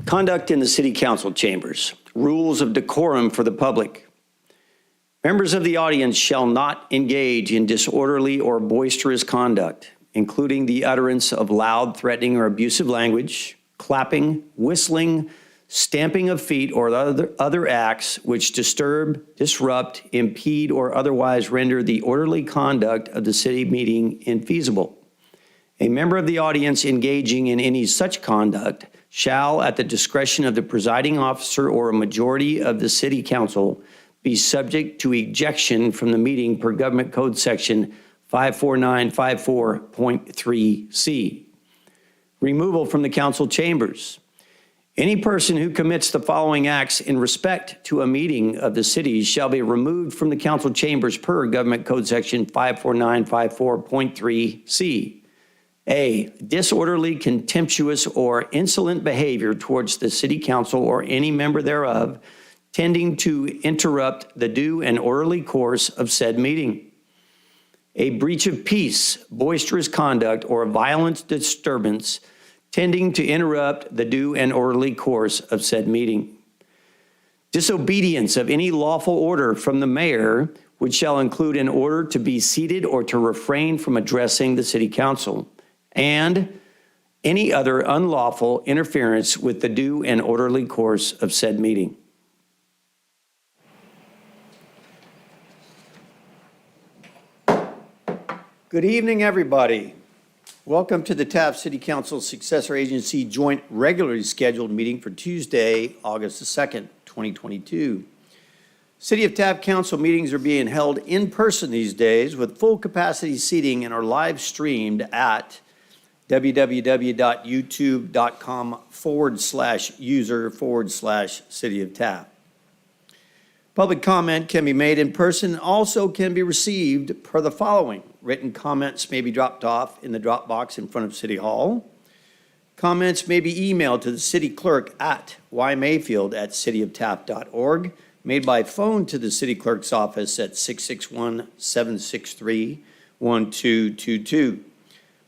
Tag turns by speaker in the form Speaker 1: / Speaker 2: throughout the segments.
Speaker 1: Conduct in the City Council chambers. Rules of decorum for the public. Members of the audience shall not engage in disorderly or boisterous conduct, including the utterance of loud, threatening, or abusive language, clapping, whistling, stamping of feet, or other acts which disturb, disrupt, impede, or otherwise render the orderly conduct of the city meeting infeasible. A member of the audience engaging in any such conduct shall, at the discretion of the presiding officer or a majority of the city council, be subject to ejection from the meeting per Government Code Section 54954.3C. Removal from the council chambers. Any person who commits the following acts in respect to a meeting of the city shall be removed from the council chambers per Government Code Section 54954.3C. A, disorderly, contemptuous, or insolent behavior towards the city council or any member thereof, tending to interrupt the due and orderly course of said meeting. A breach of peace, boisterous conduct, or violent disturbance tending to interrupt the due and orderly course of said meeting. Disobedience of any lawful order from the mayor, which shall include an order to be seated or to refrain from addressing the city council, and any other unlawful interference with the due and orderly course of said meeting. Good evening, everybody. Welcome to the Taft City Council Successor Agency Joint Regularly Scheduled Meeting for Tuesday, August the 2nd, 2022. City of Taft Council meetings are being held in person these days with full capacity seating and are live streamed at www.youtube.com/user/City of Taft. Public comment can be made in person and also can be received per the following. Written comments may be dropped off in the drop box in front of City Hall. Comments may be emailed to the city clerk at ymayfield@cityoftaft.org, made by phone to the city clerk's office at 661-763-1222.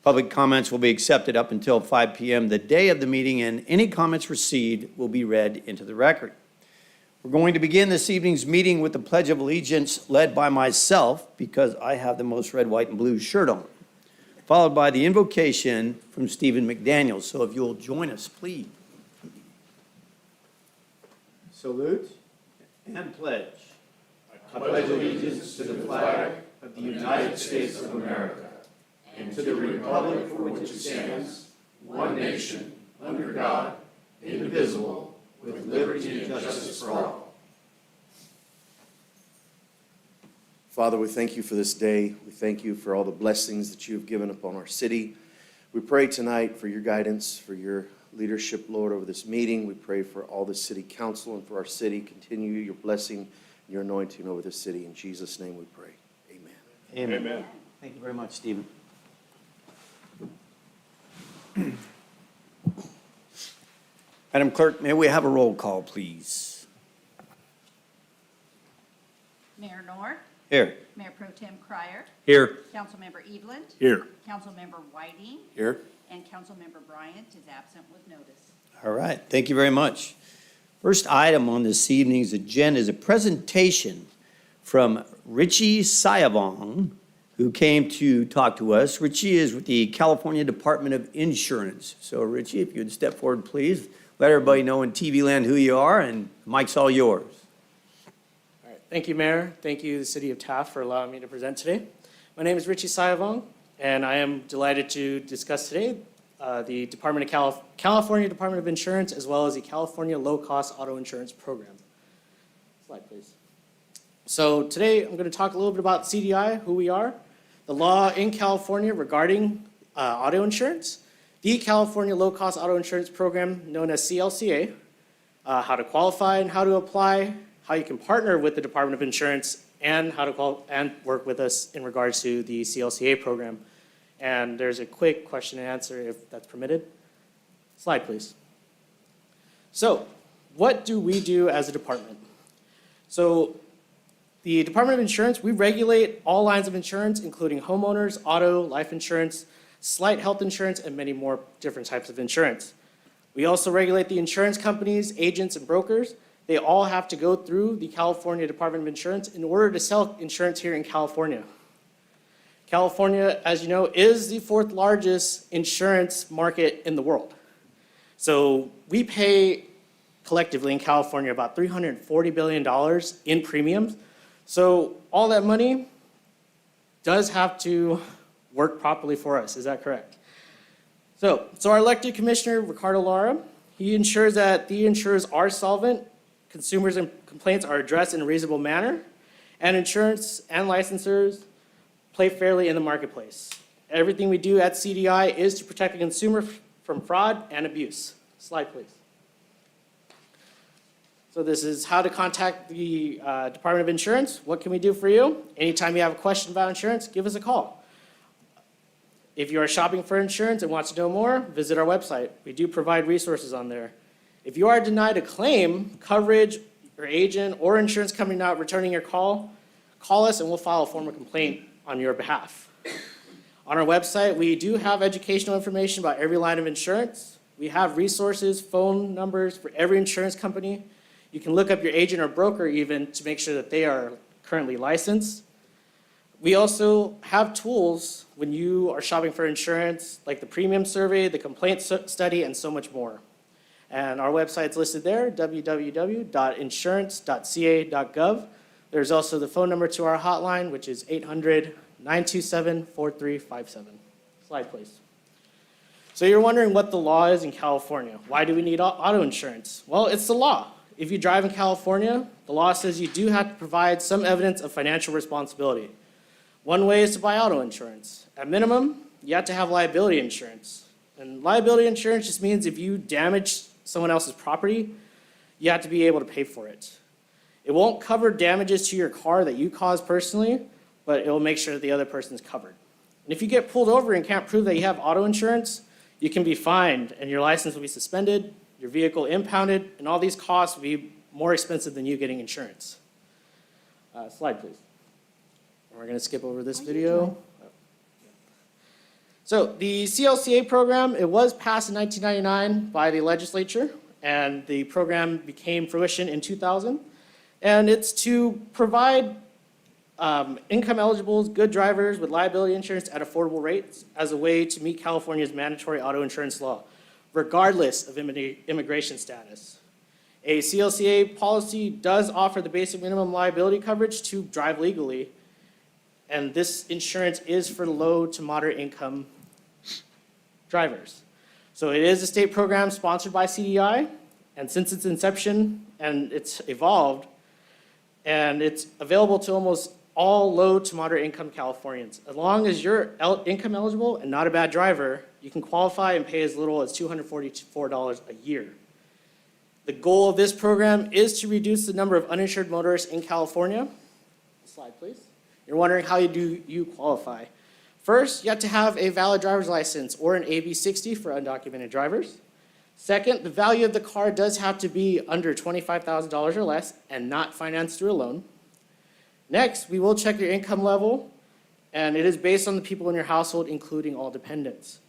Speaker 1: Public comments will be accepted up until 5 p.m. the day of the meeting, and any comments received will be read into the record. We're going to begin this evening's meeting with the Pledge of Allegiance led by myself, because I have the most red, white, and blue shirt on, followed by the invocation from Stephen McDaniel. So if you'll join us, please. Salute and pledge.
Speaker 2: I pledge allegiance to the flag of the United States of America and to the republic for which it stands, one nation, under God, indivisible, with liberty and justice for all.
Speaker 3: Father, we thank you for this day. We thank you for all the blessings that you have given upon our city. We pray tonight for your guidance, for your leadership, Lord, over this meeting. We pray for all the city council and for our city. Continue your blessing and your anointing over this city. In Jesus' name we pray. Amen.
Speaker 1: Amen.
Speaker 2: Amen.
Speaker 1: Thank you very much, Stephen. Madam Clerk, may we have a roll call, please?
Speaker 4: Mayor Knorr.
Speaker 1: Here.
Speaker 4: Mayor Pro Tem Cryer.
Speaker 1: Here.
Speaker 4: Councilmember Eveland.
Speaker 2: Here.
Speaker 4: Councilmember Whiting.
Speaker 3: Here.
Speaker 4: And Councilmember Bryant is absent with notice.
Speaker 1: All right. Thank you very much. First item on this evening's agenda is a presentation from Richie Sayavong, who came to talk to us. Richie is with the California Department of Insurance. So, Richie, if you'd step forward, please. Let everybody know in TV land who you are, and the mic's all yours.
Speaker 5: All right. Thank you, Mayor. Thank you, the City of Taft, for allowing me to present today. My name is Richie Sayavong, and I am delighted to discuss today the California Department of Insurance, as well as the California Low-Cost Auto Insurance Program. Slide, please. So today, I'm going to talk a little bit about CDI, who we are, the law in California regarding auto insurance, the California Low-Cost Auto Insurance Program, known as CLCA, how to qualify and how to apply, how you can partner with the Department of Insurance, and how to work with us in regards to the CLCA program. And there's a quick question and answer if that's permitted. Slide, please. So, what do we do as a department? So, the Department of Insurance, we regulate all lines of insurance, including homeowners, auto, life insurance, slight health insurance, and many more different types of insurance. We also regulate the insurance companies, agents, and brokers. They all have to go through the California Department of Insurance in order to sell insurance here in California. California, as you know, is the 4th largest insurance market in the world. So we pay collectively in California about $340 billion in premiums. So all that money does have to work properly for us. Is that correct? So our elected commissioner, Ricardo Lara, he ensures that the insurers are solvent, consumers and complaints are addressed in a reasonable manner, and insurance and licensors play fairly in the marketplace. Everything we do at CDI is to protect the consumer from fraud and abuse. Slide, please. So this is how to contact the Department of Insurance. What can we do for you? Anytime you have a question about insurance, give us a call. If you are shopping for insurance and want to know more, visit our website. We do provide resources on there. If you are denied a claim, coverage, your agent, or insurance company not returning your call, call us and we'll file a formal complaint on your behalf. On our website, we do have educational information about every line of insurance. We have resources, phone numbers for every insurance company. You can look up your agent or broker even to make sure that they are currently licensed. We also have tools when you are shopping for insurance, like the premium survey, the complaint study, and so much more. And our website's listed there, www.insurance.ca.gov. There's also the phone number to our hotline, which is 800-927-4357. Slide, please. So you're wondering what the law is in California. Why do we need auto insurance? Well, it's the law. If you drive in California, the law says you do have to provide some evidence of financial responsibility. One way is to buy auto insurance. At minimum, you have to have liability insurance. And liability insurance just means if you damage someone else's property, you have to be able to pay for it. It won't cover damages to your car that you caused personally, but it will make sure that the other person is covered. And if you get pulled over and can't prove that you have auto insurance, you can be fined and your license will be suspended, your vehicle impounded, and all these costs will be more expensive than you getting insurance. Slide, please. And we're going to skip over this video. So the CLCA program, it was passed in 1999 by the legislature, and the program became fruition in 2000. And it's to provide income eligibles, good drivers with liability insurance at affordable rates as a way to meet California's mandatory auto insurance law, regardless of immigration status. A CLCA policy does offer the basic minimum liability coverage to drive legally, and this insurance is for low to moderate income drivers. So it is a state program sponsored by CDI, and since its inception, and it's evolved, and it's available to almost all low to moderate income Californians. As long as you're income eligible and not a bad driver, you can qualify and pay as little as $244 a year. The goal of this program is to reduce the number of uninsured motorists in California. Slide, please. You're wondering how do you qualify. First, you have to have a valid driver's license or an AB60 for undocumented drivers. Second, the value of the car does have to be under $25,000 or less and not financed through a loan. Next, we will check your income level, and it is based on the people in your household, including all dependents.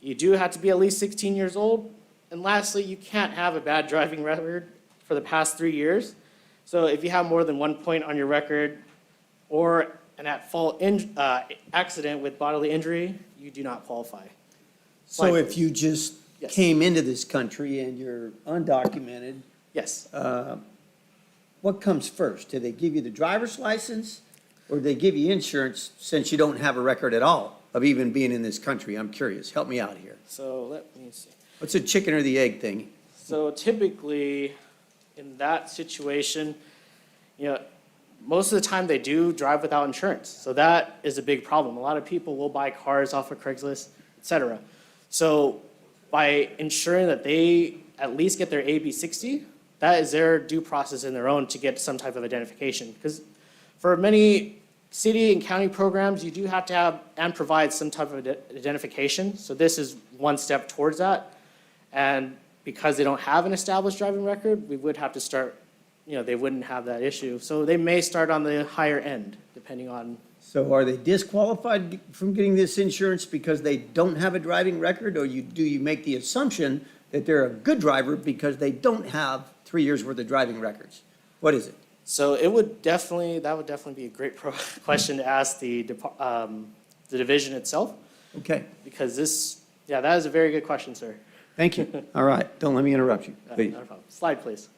Speaker 5: You do have to be at least 16 years old. And lastly, you can't have a bad driving record for the past 3 years. So if you have more than 1 point on your record or an at-fault accident with bodily injury, you do not qualify.
Speaker 1: So
Speaker 5: Slide,
Speaker 1: if
Speaker 5: please.
Speaker 1: you just
Speaker 5: Yes.
Speaker 1: came into this country and you're undocumented,
Speaker 5: Yes.
Speaker 1: what comes first? Do they give you the driver's license or do they give you insurance since you don't have a record at all of even being in this country? I'm curious. Help me out here.
Speaker 5: So let me see.
Speaker 1: What's a chicken or the egg thing?
Speaker 5: So typically, in that situation, most of the time they do drive without insurance. So that is a big problem. A lot of people will buy cars off of Craigslist, et cetera. So by ensuring that they at least get their AB60, that is their due process in their own to get some type of identification. Because for many city and county programs, you do have to have and provide some type of identification. So this is one step towards that. And because they don't have an established driving record, we would have to start, they wouldn't have that issue. So they may start on the higher end, depending on
Speaker 1: So are they disqualified from getting this insurance because they don't have a driving record? Or do you make the assumption that they're a good driver because they don't have 3 years worth of driving records? What is it?
Speaker 5: So that would definitely be a great question to ask the division itself,
Speaker 1: Okay,
Speaker 5: because that is a very good question, sir.
Speaker 1: thank you. All right, don't let me interrupt you, please.
Speaker 5: Not a problem. Slide, please.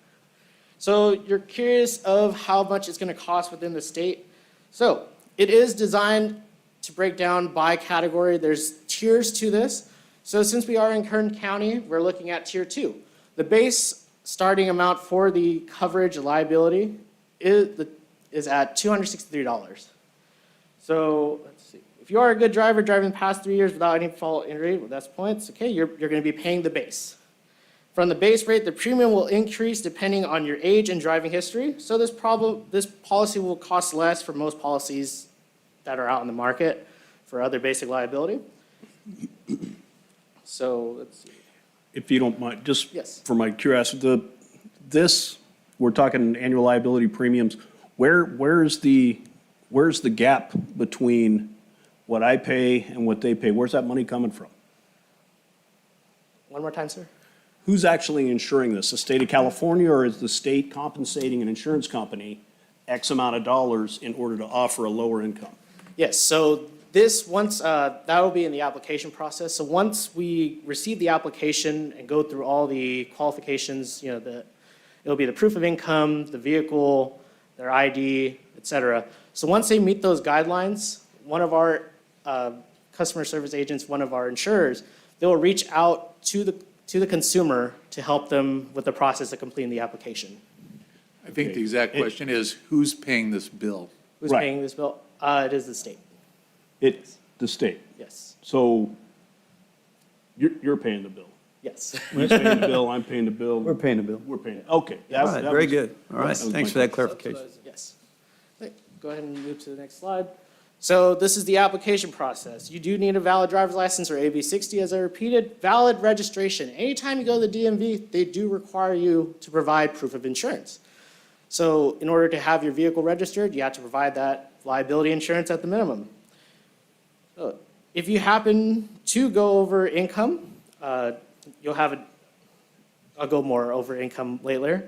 Speaker 5: So you're curious of how much it's going to cost within the state. So it is designed to break down by category. There's tiers to this. So since we are in Kern County, we're looking at tier 2. The base starting amount for the coverage liability is at $263. So let's see. If you are a good driver driving the past 3 years without any fault injury, well, that's points. Okay, you're going to be paying the base. From the base rate, the premium will increase depending on your age and driving history. So this policy will cost less for most policies that are out in the market for other basic liability. So let's see.
Speaker 6: If you don't mind, just
Speaker 5: Yes.
Speaker 6: for my curiosity, we're talking annual liability premiums. Where's the gap between what I pay and what they pay? Where's that money coming from?
Speaker 5: One more time, sir.
Speaker 6: Who's actually insuring this? The state of California, or is the state compensating an insurance company X amount of dollars in order to offer a lower income?
Speaker 5: Yes, so that will be in the application process. So once we receive the application and go through all the qualifications, it'll be the proof of income, the vehicle, their ID, et cetera. So once they meet those guidelines, one of our customer service agents, one of our insurers, they will reach out to the consumer to help them with the process of completing the application.
Speaker 2: I think the exact question is, who's paying this bill?
Speaker 5: Who's
Speaker 6: Right.
Speaker 5: paying this bill? It is the state,
Speaker 6: It's the state.
Speaker 5: yes.
Speaker 6: So you're paying the bill.
Speaker 5: Yes.
Speaker 6: He's paying the bill, I'm paying the bill.
Speaker 1: We're paying the bill.
Speaker 6: We're paying, okay.
Speaker 1: All right, very good. All right,
Speaker 6: that was
Speaker 1: thanks
Speaker 6: my
Speaker 1: for that
Speaker 6: question.
Speaker 1: clarification.
Speaker 5: Yes. Okay, go ahead and move to the next slide. So this is the application process. You do need a valid driver's license or AB60, as I repeated. Valid registration. Anytime you go to the DMV, they do require you to provide proof of insurance. So in order to have your vehicle registered, you have to provide that liability insurance at the minimum. So if you happen to go over income, I'll go more over income later.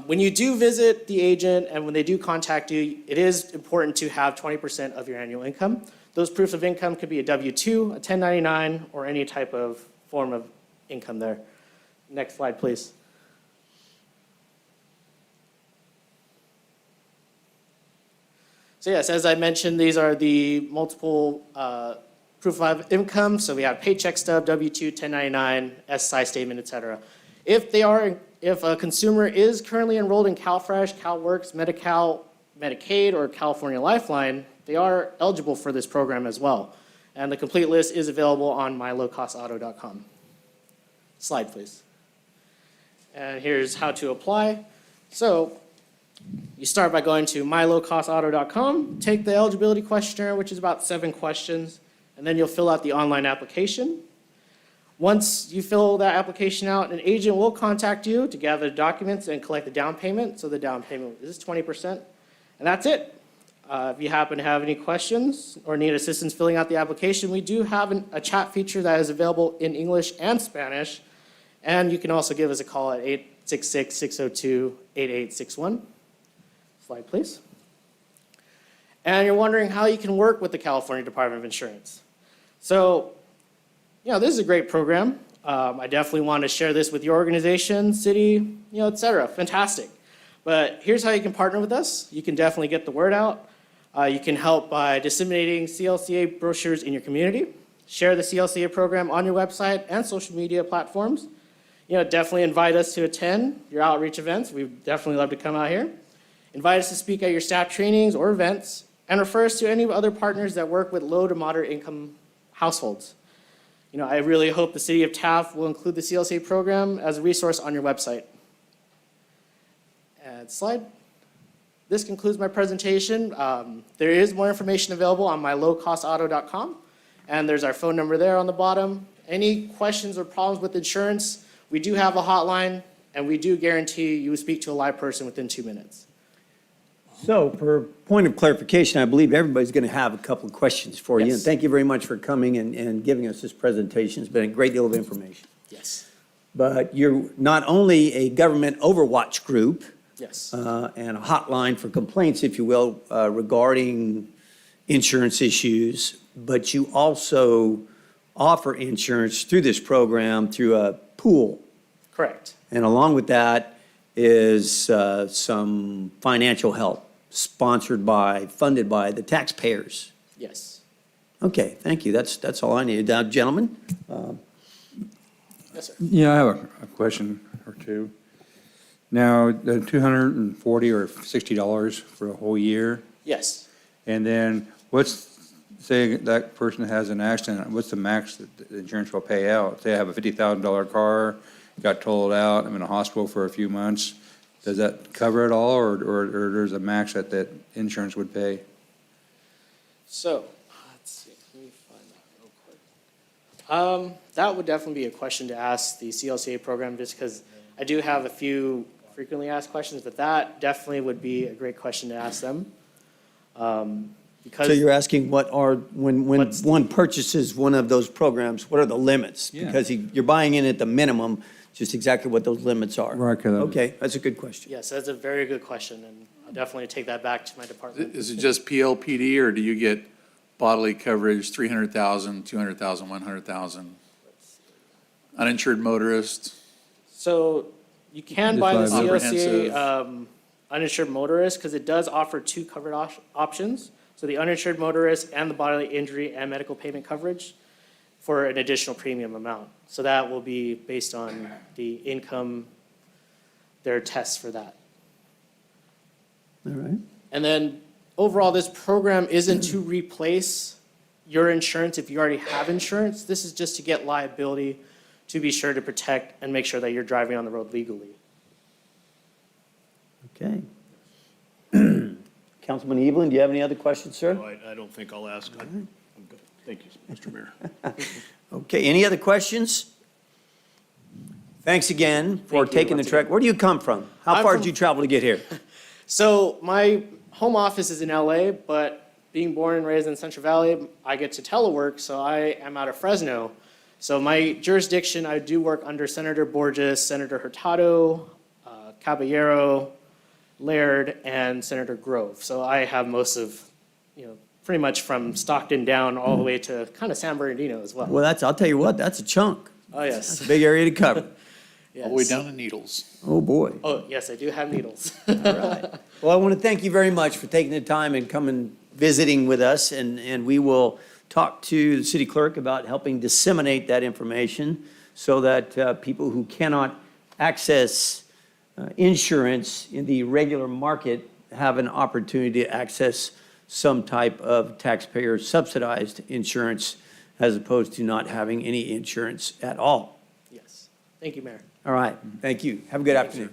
Speaker 5: When you do visit the agent and when they do contact you, it is important to have 20% of your annual income. Those proofs of income could be a W-2, a 1099, or any type of form of income there. Next slide, please. So yes, as I mentioned, these are the multiple proof of income. So we have paycheck stub, W-2, 1099, SSI statement, et cetera. If a consumer is currently enrolled in CalFresh, CalWorks, Medi-Cal, Medicaid, or California Lifeline, they are eligible for this program as well. And the complete list is available on mylowcostauto.com. Slide, please. And here's how to apply. So you start by going to mylowcostauto.com, take the eligibility questionnaire, which is about 7 questions, and then you'll fill out the online application. Once you fill that application out, an agent will contact you to gather documents and collect the down payment. So the down payment is 20%, and that's it. If you happen to have any questions or need assistance filling out the application, we do have a chat feature that is available in English and Spanish, and you can also give us a call at 866-602-8861. Slide, please. And you're wondering how you can work with the California Department of Insurance. So, this is a great program. I definitely want to share this with your organization, city, et cetera. Fantastic. But here's how you can partner with us. You can definitely get the word out. You can help by disseminating CLCA brochures in your community. Share the CLCA program on your website and social media platforms. Definitely invite us to attend your outreach events. We'd definitely love to come out here. Invite us to speak at your staff trainings or events, and refer us to any other partners that work with low to moderate income households. I really hope the city of Taft will include the CLCA program as a resource on your website. And slide. This concludes my presentation. There is more information available on mylowcostauto.com, and there's our phone number there on the bottom. Any questions or problems with insurance, we do have a hotline, and we do guarantee you will speak to a live person within 2 minutes.
Speaker 1: So for point of clarification, I believe everybody's going to have a couple of questions for you.
Speaker 5: Yes.
Speaker 1: And thank you very much for coming and giving us this presentation. It's been a great deal of information.
Speaker 5: Yes.
Speaker 1: But you're not only a government overwatch group
Speaker 5: Yes.
Speaker 1: and a hotline for complaints, if you will, regarding insurance issues, but you also offer insurance through this program through a pool.
Speaker 5: Correct.
Speaker 1: And along with that is some financial help sponsored by, funded by the taxpayers.
Speaker 5: Yes.
Speaker 1: Okay, thank you. That's all I needed. Now, gentlemen,
Speaker 5: Yes, sir.
Speaker 7: Yeah, I have a question or two. Now, the $240 or $60 for a whole year,
Speaker 5: Yes.
Speaker 7: and then what's, say that person has an accident, what's the max that the insurance will pay out? Say I have a $50,000 car, got totaled out, I'm in a hospital for a few months, does that cover it all, or there's a max that insurance would pay?
Speaker 5: So, let's see, let me find that real quick. That would definitely be a question to ask the CLCA program, just because I do have a few frequently asked questions, but that definitely would be a great question to ask them.
Speaker 1: so
Speaker 5: Because,
Speaker 1: you're asking what are, when
Speaker 5: What's the-
Speaker 1: one purchases one of those programs, what are the limits?
Speaker 7: Yeah.
Speaker 1: Because you're buying in at the minimum, just exactly what those limits are.
Speaker 7: Right, 'cause
Speaker 1: Okay, that's a good question.
Speaker 5: yes, that's a very good question, and I'll definitely take that back to my department.
Speaker 2: Is it just PLPD, or do you get bodily coverage, 300,000, 200,000, 100,000? Uninsured motorist?
Speaker 5: So you can buy the
Speaker 7: Just
Speaker 5: CLCA
Speaker 2: comprehensive.
Speaker 5: uninsured motorist, because it does offer two covered options. So the uninsured motorist and the bodily injury and medical payment coverage for an additional premium amount. So that will be based on the income, their tests for that.
Speaker 1: All right.
Speaker 5: And then overall, this program isn't to replace your insurance if you already have insurance. This is just to get liability to be sure to protect and make sure that you're driving on the road legally.
Speaker 1: Okay. Councilman Evelyn, do you have any other questions, sir?
Speaker 6: No, I don't think I'll ask. I'm good. Thank you, Mr. Mayor.
Speaker 1: Okay, any other questions? Thanks again for
Speaker 5: Thank you
Speaker 1: taking the
Speaker 5: once
Speaker 1: trek. Where do you come from? How
Speaker 5: I'm
Speaker 1: far
Speaker 5: from-
Speaker 1: did you travel to get here?
Speaker 5: So my home office is in LA, but being born and raised in Central Valley, I get to telework, so I am out of Fresno. So my jurisdiction, I do work under Senator Borges, Senator Hurtado, Caballero, Laird, and Senator Grove. So I have most of, pretty much from Stockton down all the way to kind of San Bernardino as well.
Speaker 1: Well, I'll tell you what, that's a chunk.
Speaker 5: Oh, yes.
Speaker 1: Big area to cover.
Speaker 2: All the way
Speaker 5: Yes.
Speaker 2: down to Needles.
Speaker 1: Oh, boy.
Speaker 5: Oh, yes, I do have needles.
Speaker 1: All right. Well, I want to thank you very much for taking the time and coming, visiting with us, and we will talk to the city clerk about helping disseminate that information so that people who cannot access insurance in the regular market have an opportunity to access some type of taxpayer subsidized insurance as opposed to not having any insurance at all.
Speaker 5: Yes. Thank you, Mayor.
Speaker 1: All right, thank you. Have a good afternoon.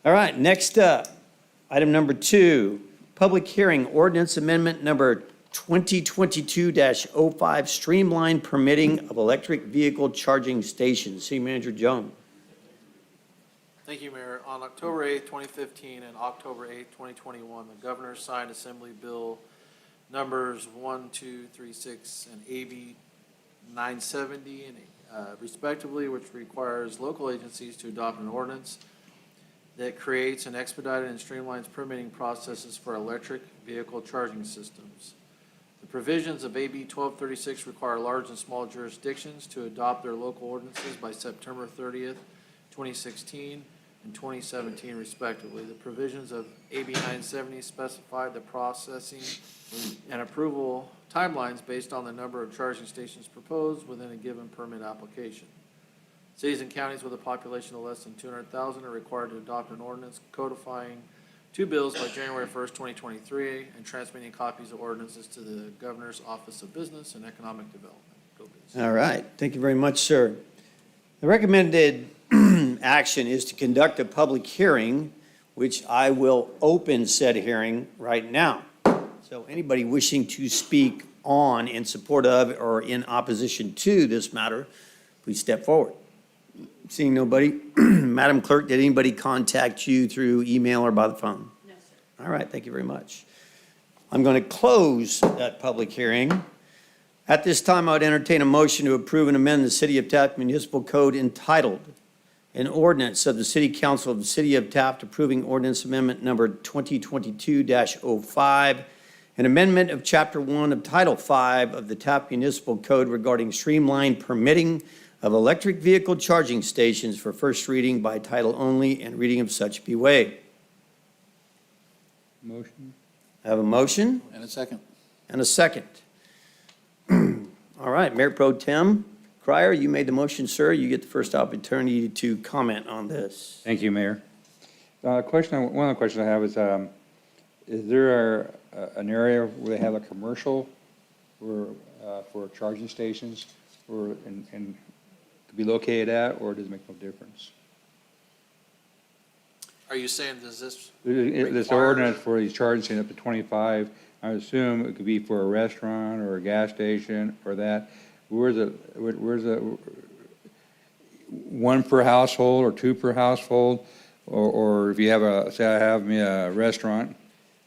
Speaker 1: All right, next up, item number 2, public hearing, ordinance amendment number 2022-05, streamlined permitting of electric vehicle charging stations. City Manager Jones.
Speaker 8: Thank you, Mayor. On October 8th, 2015 and October 8th, 2021, the governor signed Assembly Bill numbers 1236 and AB 970 and respectively, which requires local agencies to adopt an ordinance that creates and expedited and streamlines permitting processes for electric vehicle charging systems. The provisions of AB 1236 require large and small jurisdictions to adopt their local ordinances by September 30th, 2016 and 2017 respectively. The provisions of AB 970 specify the processing and approval timelines based on the number of charging stations proposed within a given permit application. Cities and counties with a population of less than 200,000 are required to adopt an ordinance codifying 2 bills by January 1st, 2023, and transmitting copies of ordinances to the Governor's Office of Business and Economic Development. Go Biz.
Speaker 1: All right, thank you very much, sir. The recommended action is to conduct a public hearing, which I will open said hearing right now. So anybody wishing to speak on, in support of, or in opposition to this matter, please step forward. Seeing nobody. Madam Clerk, did anybody contact you through email or by the phone?
Speaker 4: No, sir.
Speaker 1: All right, thank you very much. I'm going to close that public hearing. At this time, I would entertain a motion to approve and amend the City of Taft Municipal Code entitled an ordinance of the City Council of the City of Taft approving ordinance amendment number 2022-05, an amendment of Chapter 1 of Title 5 of the Taft Municipal Code regarding streamlined permitting of electric vehicle charging stations for first reading by title only and reading of such be waived.
Speaker 7: Motion?
Speaker 1: I have a motion
Speaker 2: And a second.
Speaker 1: and a second. All right, Mayor Pro Tem Crier, you made the motion, sir. You get the first opportunity to comment on this.
Speaker 7: Thank you, Mayor. One of the questions I have is there an area where they have a commercial for charging stations and to be located at, or does it make no difference?
Speaker 8: Are you saying, does this
Speaker 7: This
Speaker 8: require-
Speaker 7: ordinance for these charging stations up to 25, I assume it could be for a restaurant or a gas station or that. Where's the, one per household or two per household? Or if you have say I have me a restaurant,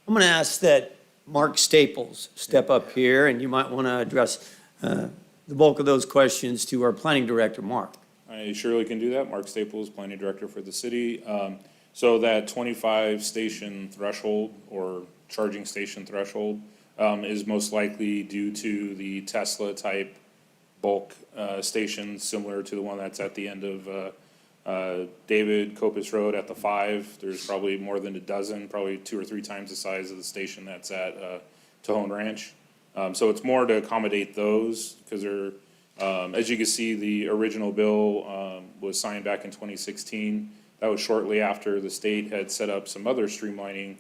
Speaker 1: I'm going to ask that Mark Staples step up here, and you might want to address the bulk of those questions to our planning director, Mark.
Speaker 9: I surely can do that. Mark Staples, Planning Director for the city. So that 25 station threshold or charging station threshold is most likely due to the Tesla type bulk station, similar to the one that's at the end of David Copus Road at the 5. There's probably more than a dozen, probably 2 or 3 times the size of the station that's at Tejon Ranch. So it's more to accommodate those because they're, as you can see, the original bill was signed back in 2016. That was shortly after the state had set up some other streamlining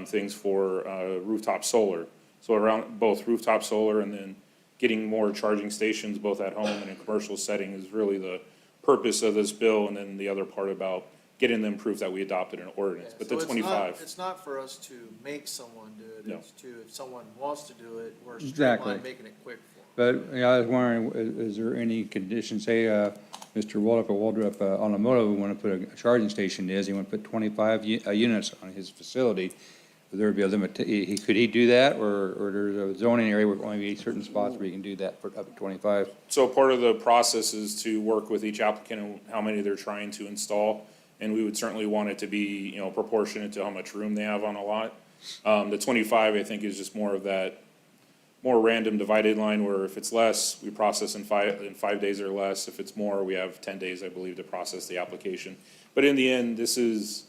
Speaker 9: things for rooftop solar. So around both rooftop solar and then getting more charging stations both at home and in commercial setting is really the purpose of this bill. And then the other part about getting them proof that we adopted an ordinance. But
Speaker 8: So
Speaker 9: the
Speaker 8: it's
Speaker 9: 25.
Speaker 8: It's not for us to make someone do it,
Speaker 9: No.
Speaker 8: it's to, if someone wants to do it, we're
Speaker 7: Exactly.
Speaker 8: streamlined, making it quick for them.
Speaker 7: but, I was wondering, is there any condition, say, Mr. Waldrop Automotive would want to put a charging station he want to put 25 units on his facility, would there be a limit, could he do that, or there's a zoning area where only be certain spots where you can do that for up to 25?
Speaker 9: So part of the process is to work with each applicant and how many they're trying to install. And we would certainly want it to be, proportionate to how much room they have on a lot. The 25, I think, is just more of that, more random divided line where if it's less, we process in 5 days or less. If it's more, we have 10 days, I believe, to process the application. But in the end, this is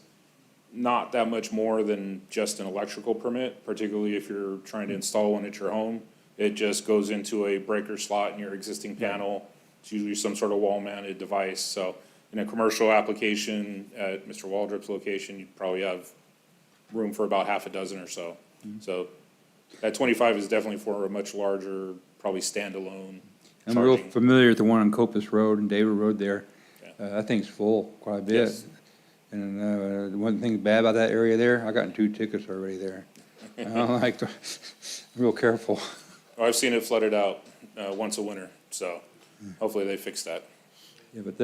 Speaker 9: not that much more than just an electrical permit, particularly if you're trying to install one at your home. It just goes into a breaker slot in your existing panel. It's usually some sort of wall-mounted device. So in a commercial application at Mr. Waldrop's location, you'd probably have room for about half a dozen or so. So that 25 is definitely for a much larger, probably standalone
Speaker 7: I'm real
Speaker 9: charging.
Speaker 7: familiar with the one on Copus Road and David Road there. That thing's full quite a bit.
Speaker 9: Yes.
Speaker 7: And the one thing bad about that area there, I gotten 2 tickets already there. I don't like, real careful.
Speaker 9: Well, I've seen it flooded out once a winter, so hopefully they fix that.
Speaker 7: Yeah, but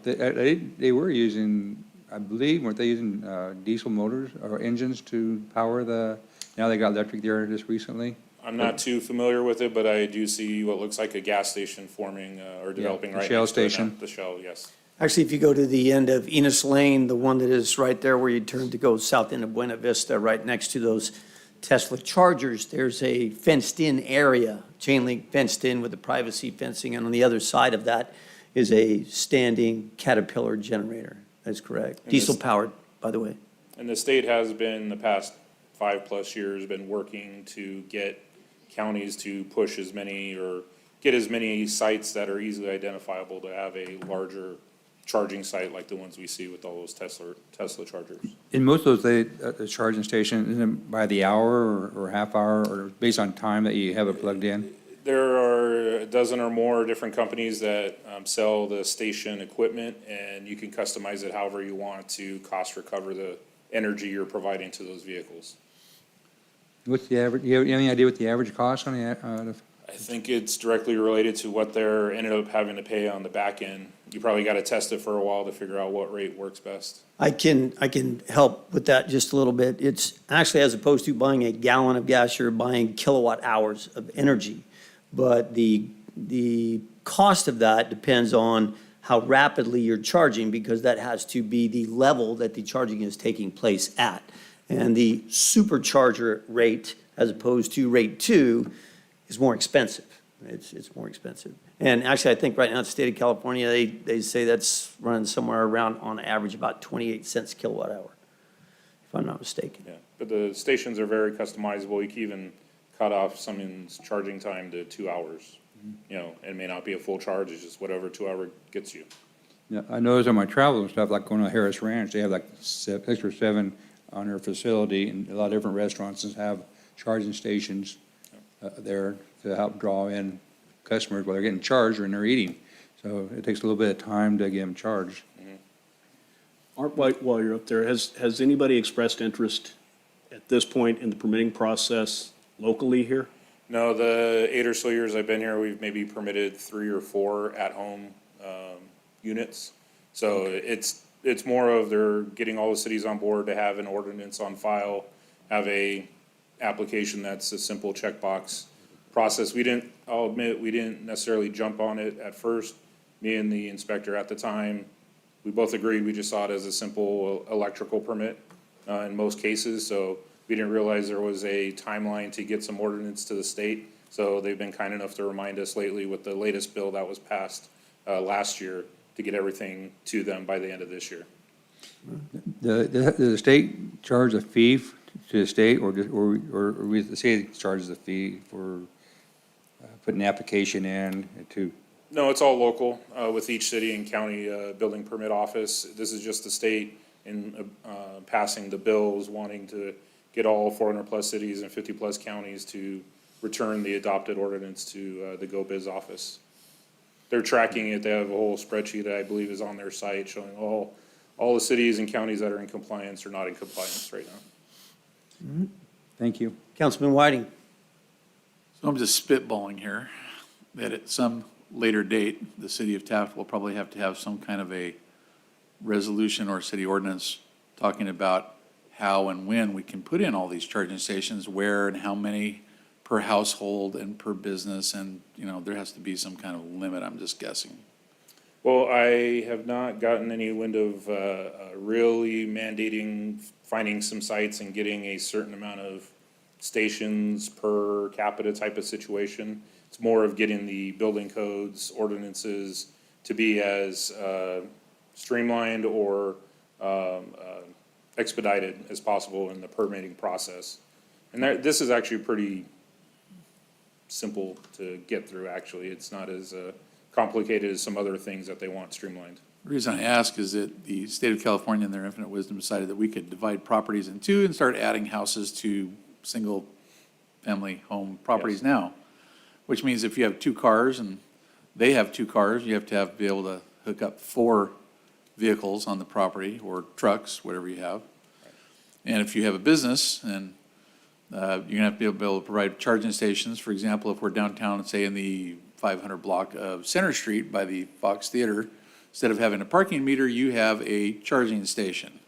Speaker 7: they were using, I believe, weren't they using diesel motors or engines to power now they got electric there just recently?
Speaker 9: I'm not too familiar with it, but I do see what looks like a gas station forming or developing
Speaker 7: the
Speaker 9: right
Speaker 7: Shell
Speaker 9: next to it now.
Speaker 7: station.
Speaker 9: The Shell, yes.
Speaker 1: Actually, if you go to the end of Enos Lane, the one that is right there where you turn to go south into Buena Vista, right next to those Tesla chargers, there's a fenced-in area, chain link fenced in with the privacy fencing, and on the other side of that is a standing Caterpillar generator. That's correct.
Speaker 9: And this-
Speaker 1: Diesel-powered, by the way.
Speaker 9: And the state has been, the past 5+ years, been working to get counties to push as many or get as many sites that are easily identifiable to have a larger charging site like the ones we see with all those Tesla chargers.
Speaker 7: In most of those, the charging station, isn't it by the hour or half hour or based on time that you have it plugged in?
Speaker 9: There are a dozen or more different companies that sell the station equipment, and you can customize it however you want to cost recover the energy you're providing to those vehicles.
Speaker 7: What's the average, you have any idea what the average cost on the,
Speaker 9: I think it's directly related to what they're ended up having to pay on the back end. You probably got to test it for a while to figure out what rate works best.
Speaker 1: I can help with that just a little bit. It's actually, as opposed to buying a gallon of gas, you're buying kilowatt hours of energy. But the cost of that depends on how rapidly you're charging, because that has to be the level that the charging is taking place at. And the supercharger rate, as opposed to rate 2, is more expensive. It's more expensive. And actually, I think right now in the state of California, they say that's running somewhere around, on average, about 28 cents kilowatt hour, if I'm not mistaken.
Speaker 9: Yeah, but the stations are very customizable. You can even cut off someone's charging time to 2 hours. You know, it may not be a full charge, it's just whatever 2 hour gets you.
Speaker 7: Yeah, I noticed on my travels and stuff, like going to Harris Ranch, they have like 6 or 7 on their facility, and a lot of different restaurants have charging stations there to help draw in customers while they're getting charged or when they're eating. So it takes a little bit of time to get them charged.
Speaker 6: Art, while you're up there, has anybody expressed interest at this point in the permitting process locally here?
Speaker 9: No, the 8 or so years I've been here, we've maybe permitted 3 or 4 at-home units. So it's more of they're getting all the cities on board to have an ordinance on file, have a application that's a simple checkbox process. I'll admit, we didn't necessarily jump on it at first. Me and the inspector at the time, we both agreed, we just saw it as a simple electrical permit in most cases. So we didn't realize there was a timeline to get some ordinance to the state. So they've been kind enough to remind us lately with the latest bill that was passed last year to get everything to them by the end of this year.
Speaker 7: Does the state charge a fee to the state, or we, the state charges a fee for putting an application in to?
Speaker 9: No, it's all local with each city and county building permit office. This is just the state in passing the bills, wanting to get all 400-plus cities and 50-plus counties to return the adopted ordinance to the GoBiz office. They're tracking it. They have a whole spreadsheet that I believe is on their site showing all the cities and counties that are in compliance or not in compliance right now.
Speaker 7: Thank you.
Speaker 1: Councilman Whiting?
Speaker 2: So I'm just spitballing here, that at some later date, the city of Taft will probably have some kind of a resolution or city ordinance talking about how and when we can put in all these charging stations, where and how many per household and per business, and, you know, there has to be some kind of limit, I'm just guessing.
Speaker 9: Well, I have not gotten any wind of really mandating, finding some sites and getting a certain amount of stations per capita type of situation. It's more of getting the building codes, ordinances to be as streamlined or expedited as possible in the permitting process. And this is actually pretty simple to get through, actually. It's not as complicated as some other things that they want streamlined.
Speaker 2: The reason I ask is that the state of California, in their infinite wisdom, decided that we could divide properties in two and start adding houses to single-family home properties now, which means if you have 2 cars and they have 2 cars, you have to be able to hook up 4 vehicles on the property, or trucks, whatever you have. And if you have a business, and you're gonna have to be able to provide charging stations. For example, if we're downtown, say in the 500 block of Center Street by the Fox Theater, instead of having a parking meter, you have a charging station.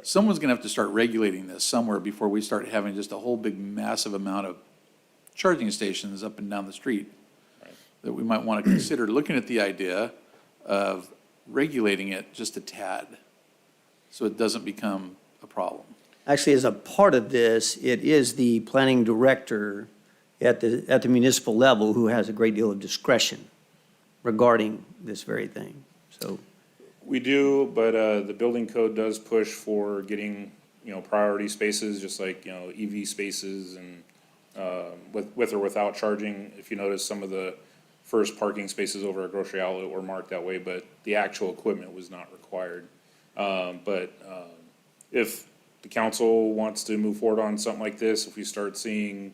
Speaker 2: Someone's gonna have to start regulating this somewhere before we start having just a whole big massive amount of charging stations up and down the street. That we might want to consider looking at the idea of regulating it just a tad, so it doesn't become a problem.
Speaker 1: Actually, as a part of this, it is the planning director at the municipal level who has a great deal of discretion regarding this very thing, so.
Speaker 9: We do, but the building code does push for getting, priority spaces, just like, EV spaces and with or without charging. If you notice, some of the first parking spaces over a grocery outlet were marked that way, but the actual equipment was not required. But if the council wants to move forward on something like this, if we start seeing,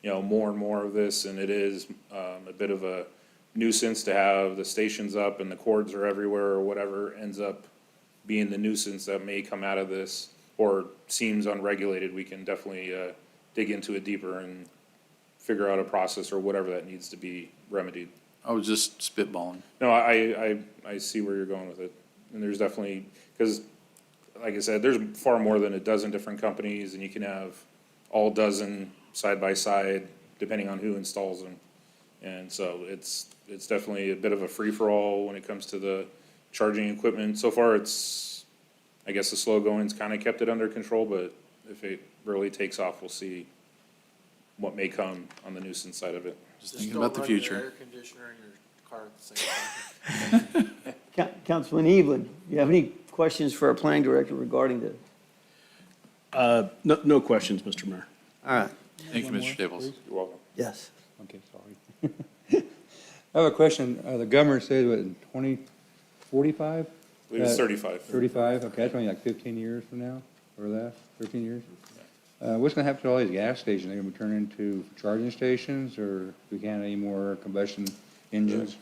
Speaker 9: more and more of this, and it is a bit of a nuisance to have the stations up and the cords are everywhere, or whatever ends up being the nuisance that may come out of this, or seems unregulated, we can definitely dig into it deeper and figure out a process or whatever that needs to be remedied.
Speaker 2: I was just spitballing.
Speaker 9: No, I see where you're going with it. And there's definitely, because like I said, there's far more than a dozen different companies, and you can have all dozen side by side, depending on who installs them. And so it's definitely a bit of a free-for-all when it comes to the charging equipment. So far, I guess the slow going's kind of kept it under control, but if it really takes off, we'll see what may come on the nuisance side of it.
Speaker 2: Just thinking about the future.
Speaker 8: Air conditioner in your car at the same time.
Speaker 1: Councilman Evelyn, do you have any questions for our planning director regarding the,
Speaker 6: No questions, Mr. Mayor.
Speaker 1: all right,
Speaker 2: Thank you, Mr. Staples.
Speaker 9: You're welcome.
Speaker 1: yes.
Speaker 7: Okay, sorry. I have a question. The governor said, what, in 2045?
Speaker 9: I believe it's 35.
Speaker 7: 35, okay, that's only like 15 years from now, or less, 13 years? What's gonna happen to all these gas stations? They're gonna be turned into charging stations, or we can't have any more combustion engines?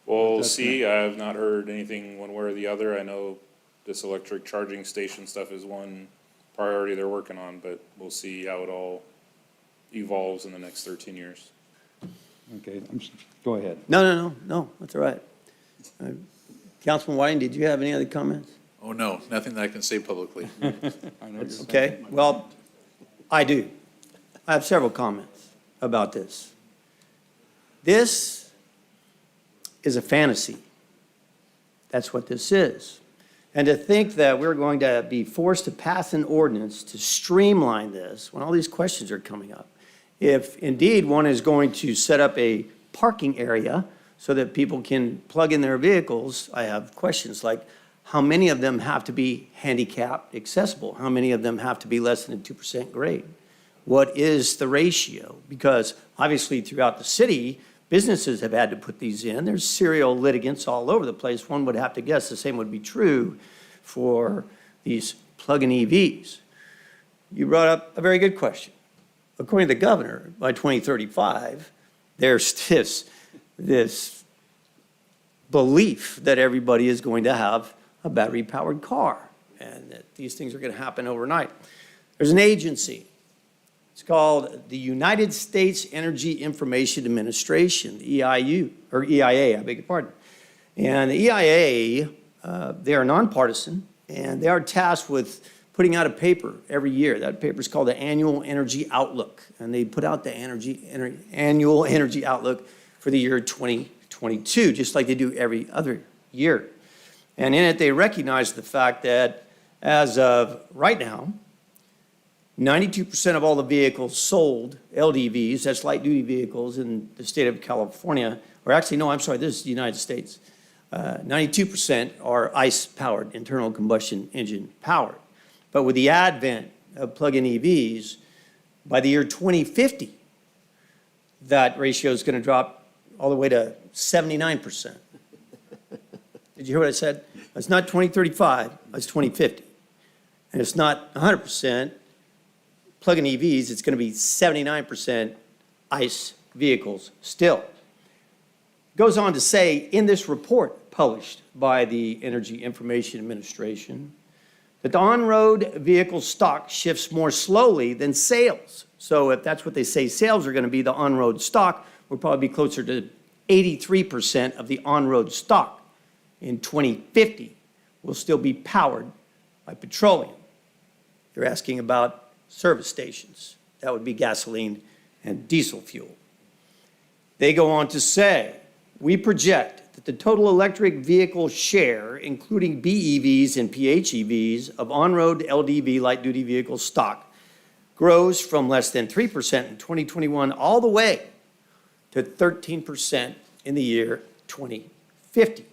Speaker 9: We'll
Speaker 7: That's
Speaker 9: see. I have not heard anything one way or the other. I know this electric charging station stuff is one priority they're working on, but we'll see how it all evolves in the next 13 years.
Speaker 7: Okay, go ahead.
Speaker 1: No, that's all right. Councilman Whiting, did you have any other comments?
Speaker 2: Oh, no, nothing that I can say publicly.
Speaker 7: I know you're-
Speaker 1: Okay, well, I do. I have several comments about this. This is a fantasy. That's what this is. And to think that we're going to be forced to pass an ordinance to streamline this when all these questions are coming up. If indeed one is going to set up a parking area so that people can plug in their vehicles, I have questions like, how many of them have to be handicap accessible? How many of them have to be less than a 2% grade? What is the ratio? Because obviously throughout the city, businesses have had to put these in. There's serial litigants all over the place. One would have to guess the same would be true for these plug-in EVs. You brought up a very good question. According to the governor, by 2035, there's this belief that everybody is going to have a battery-powered car and that these things are going to happen overnight. There's an agency. It's called the United States Energy Information Administration, the EIU, or EIA, I beg your pardon. And the EIA, they are nonpartisan, and they are tasked with putting out a paper every year. That paper is called the Annual Energy Outlook, and they put out the Annual Energy Outlook for the year 2022, just like they do every other year. And in it, they recognize the fact that as of right now, 92% of all the vehicles sold, LDVs, that's light-duty vehicles in the state of California, or actually, no, I'm sorry, this is the United States. 92% are ICE-powered, internal combustion engine powered. But with the advent of plug-in EVs, by the year 2050, that ratio is going to drop all the way to 79%. Did you hear what I said? It's not 2035, it's 2050. And it's not 100% plug-in EVs, it's going to be 79% ICE vehicles still. Goes on to say in this report published by the Energy Information Administration that the on-road vehicle stock shifts more slowly than sales. So if that's what they say sales are going to be, the on-road stock will probably be closer to 83% of the on-road stock in 2050 will still be powered by petroleum. You're asking about service stations. That would be gasoline and diesel fuel. They go on to say, we project that the total electric vehicle share, including BEVs and PHEVs, of on-road LDV light-duty vehicle stock grows from less than 3% in 2021 all the way to 13% in the year 2050.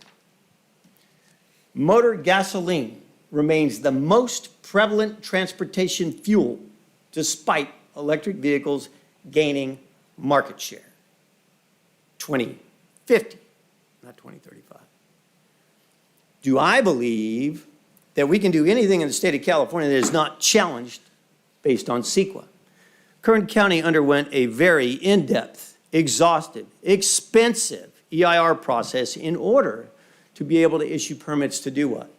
Speaker 1: Motor gasoline remains the most prevalent transportation fuel despite electric vehicles gaining market share. 2050, not 2035. Do I believe that we can do anything in the state of California that is not challenged based on CEQA? Kern County underwent a very in-depth, exhaustive, expensive EIR process in order to be able to issue permits to do what?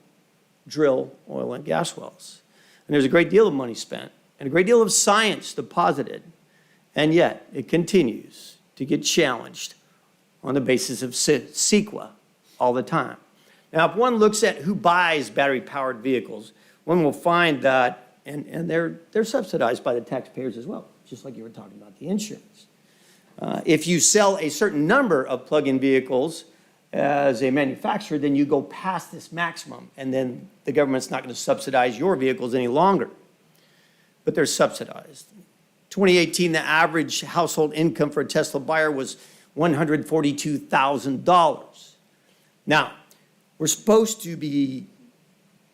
Speaker 1: Drill oil and gas wells. And there's a great deal of money spent and a great deal of science deposited And yet, it continues to get challenged on the basis of CEQA all the time. Now, if one looks at who buys battery-powered vehicles, one will find that, and they're subsidized by the taxpayers as well, just like you were talking about the insurance. If you sell a certain number of plug-in vehicles as a manufacturer, then you go past this maximum, and then the government's not going to subsidize your vehicles any longer. But they're subsidized. 2018, the average household income for a Tesla buyer was $142,000. Now, we're supposed to be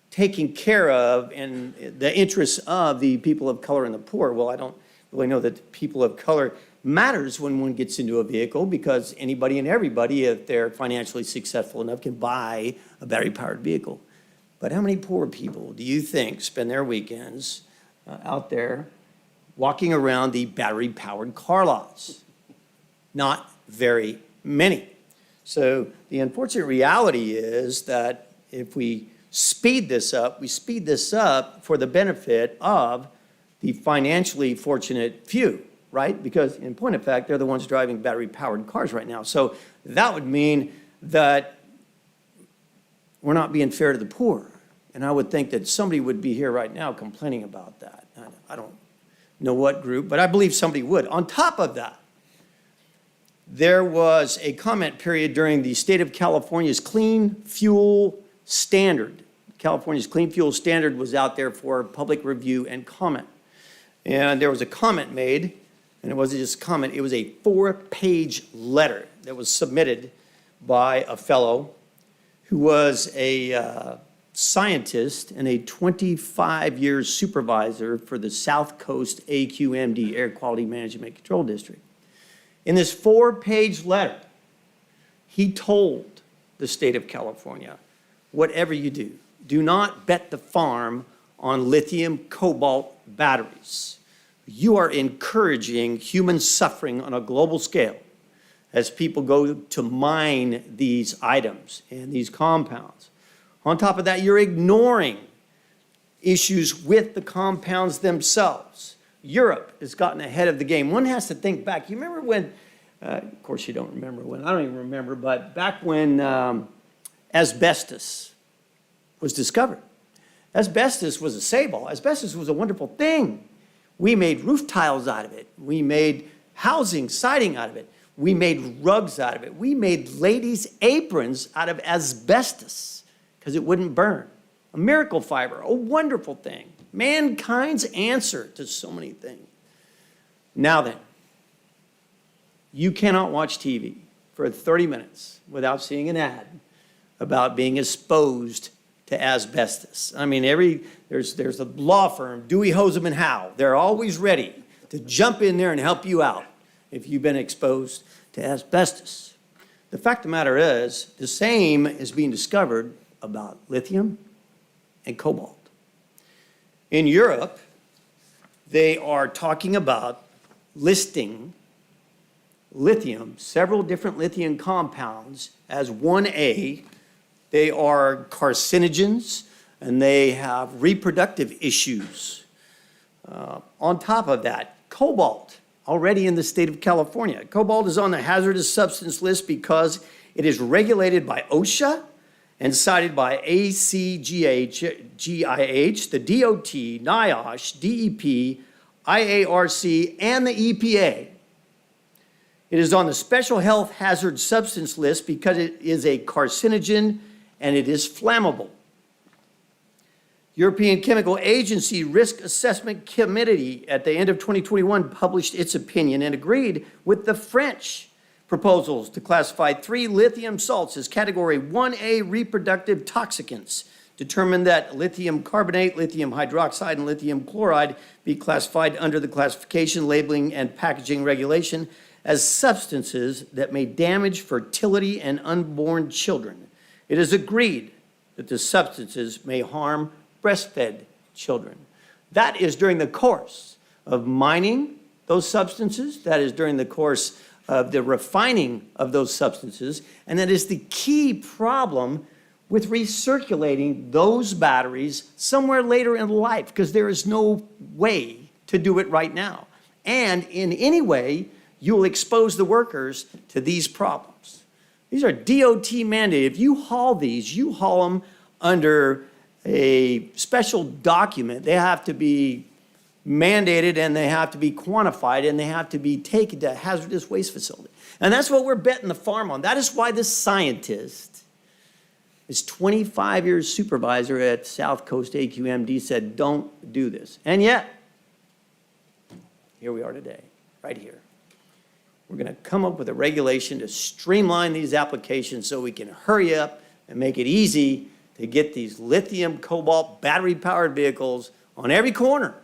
Speaker 1: taking care of in the interests of the people of color and the poor. Well, I don't really know that the people of color matters when one gets into a vehicle, because anybody and everybody, if they're financially successful enough, can buy a battery-powered vehicle. But how many poor people do you think spend their weekends out there walking around the battery-powered car lots? Not very many. So the unfortunate reality is that if we speed this up, we speed this up for the benefit of the financially fortunate few, right? Because in point of fact, they're the ones driving battery-powered cars right now. So that would mean that we're not being fair to the poor. And I would think that somebody would be here right now complaining about that. I don't know what group, but I believe somebody would. On top of that, there was a comment period during the state of California's Clean Fuel Standard. California's Clean Fuel Standard was out there for public review and comment. And there was a comment made, and it wasn't just a comment, it was a 4-page letter that was submitted by a fellow who was a scientist and a 25-year supervisor for the South Coast AQMD, Air Quality Management Control District. In this 4-page letter, he told the state of California, whatever you do, do not bet the farm on lithium cobalt batteries. You are encouraging human suffering on a global scale as people go to mine these items and these compounds. On top of that, you're ignoring issues with the compounds themselves. Europe has gotten ahead of the game. One has to think back. You remember when, of course you don't remember when, I don't even remember, but back when asbestos was discovered. Asbestos was a save-all. Asbestos was a wonderful thing. We made roof tiles out of it. We made housing, siding out of it. We made rugs out of it. We made ladies' aprons out of asbestos because it wouldn't burn. A miracle fiber, a wonderful thing. Mankind's answer to so many things. Now then, you cannot watch TV for 30 minutes without seeing an ad about being exposed to asbestos. I mean, there's a law firm, Dewey, Hosem, and Howe. They're always ready to jump in there and help you out if you've been exposed to asbestos. The fact of the matter is, the same is being discovered about lithium and cobalt. In Europe, they are talking about listing lithium, several different lithium compounds, as 1A. They are carcinogens, and they have reproductive issues. On top of that, cobalt, already in the state of California. Cobalt is on the hazardous substance list because it is regulated by OSHA and cited by ACGIH, the DOT, NIOSH, DEP, IARC, and the EPA. It is on the special health hazard substance list because it is a carcinogen and it is flammable. European Chemical Agency Risk Assessment Committee at the end of 2021 published its opinion and agreed with the French proposals to classify 3 lithium salts as category 1A reproductive toxicants, determined that lithium carbonate, lithium hydroxide, and lithium chloride be classified under the classification, labeling, and packaging regulation as substances that may damage fertility and unborn children. It is agreed that the substances may harm breastfed children. That is during the course of mining those substances. That is during the course of the refining of those substances. And that is the key problem with recirculating those batteries somewhere later in life, because there is no way to do it right now. and in any way you'll expose the workers to these problems. These are DOT mandated. If you haul these, you haul them under a special document. They have to be mandated and they have to be quantified and they have to be taken to a hazardous waste facility. And that's what we're betting the farm on. That is why this scientist, this 25 years supervisor at South Coast AQMD said, don't do this. And yet, here we are today, right here. We're going to come up with a regulation to streamline these applications so we can hurry up and make it easy to get these lithium, cobalt, battery-powered vehicles on every corner.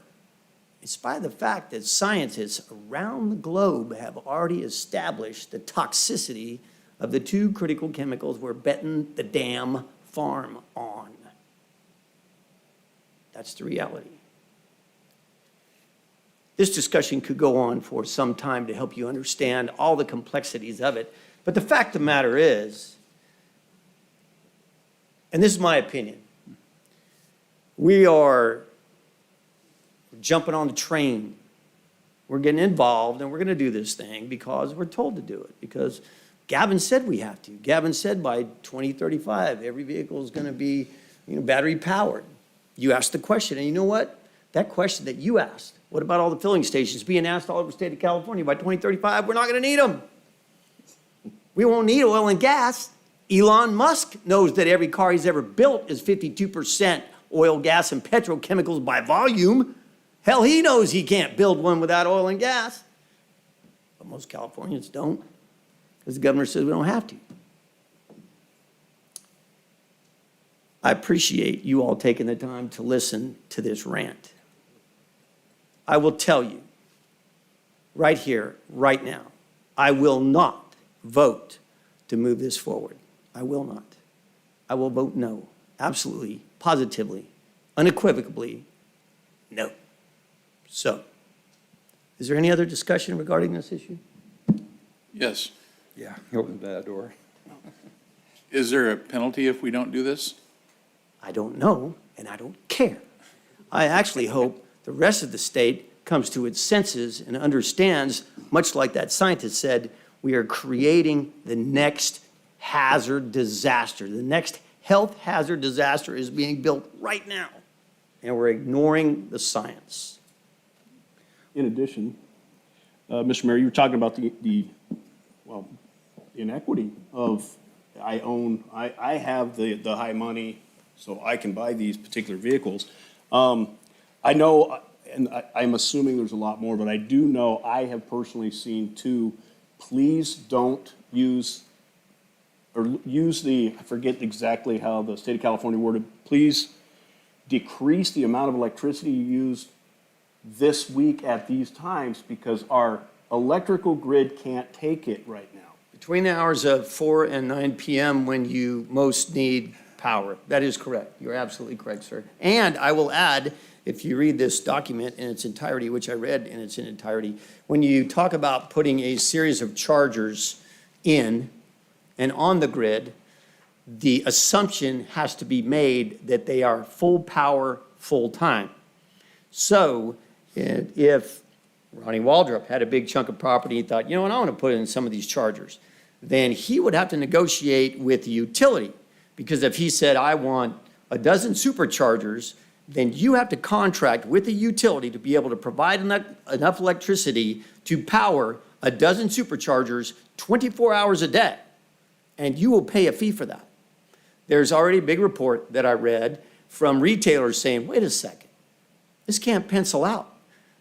Speaker 1: In spite of the fact that scientists around the globe have already established the toxicity of the two critical chemicals we're betting the damn farm on. That's the reality. This discussion could go on for some time to help you understand all the complexities of it. But the fact of the matter is, and this is my opinion, we are jumping on the train. We're getting involved and we're going to do this thing because we're told to do it. Because Gavin said we have to. Gavin said by 2035, every vehicle is going to be, battery powered. You asked the question, and you know what? That question that you asked, what about all the filling stations being asked all over the state of California by 2035? We're not going to need them. We won't need oil and gas. Elon Musk knows that every car he's ever built is 52% oil, gas, and petrochemicals by volume. Hell, he knows he can't build one without oil and gas. But most Californians don't, because the governor says we don't have to. I appreciate you all taking the time to listen to this rant. I will tell you, right here, right now, I will not vote to move this forward. I will not. I will vote no. Absolutely, positively, unequivocally, no. So, is there any other discussion regarding this issue?
Speaker 2: Yes.
Speaker 7: Yeah, open that door.
Speaker 2: Is there a penalty if we don't do this?
Speaker 1: I don't know, and I don't care. I actually hope the rest of the state comes to its senses and understands, much like that scientist said, we are creating the next hazard disaster. The next health hazard disaster is being built right now, and we're ignoring the science.
Speaker 6: In addition, Mr. Mayor, you were talking about the inequity of, I have the high money, so I can buy these particular vehicles. I know, and I'm assuming there's a lot more, but I do know I have personally seen two, please don't use I forget exactly how the state of California worded, please decrease the amount of electricity you use this week at these times because our electrical grid can't take it right now.
Speaker 1: Between the hours of 4 and 9 p.m. when you most need power. That is correct. You're absolutely correct, sir. And I will add, if you read this document in its entirety, which I read in its entirety, when you talk about putting a series of chargers in and on the grid, the assumption has to be made that they are full power, full time. So if Ronnie Waldrop had a big chunk of property, he thought, you know what, I want to put in some of these chargers, then he would have to negotiate with the utility. Because if he said, I want a dozen superchargers, then you have to contract with the utility to be able to provide enough electricity to power a dozen superchargers 24 hours a day. And you will pay a fee for that. There's already a big report that I read from retailers saying, wait a second, this can't pencil out.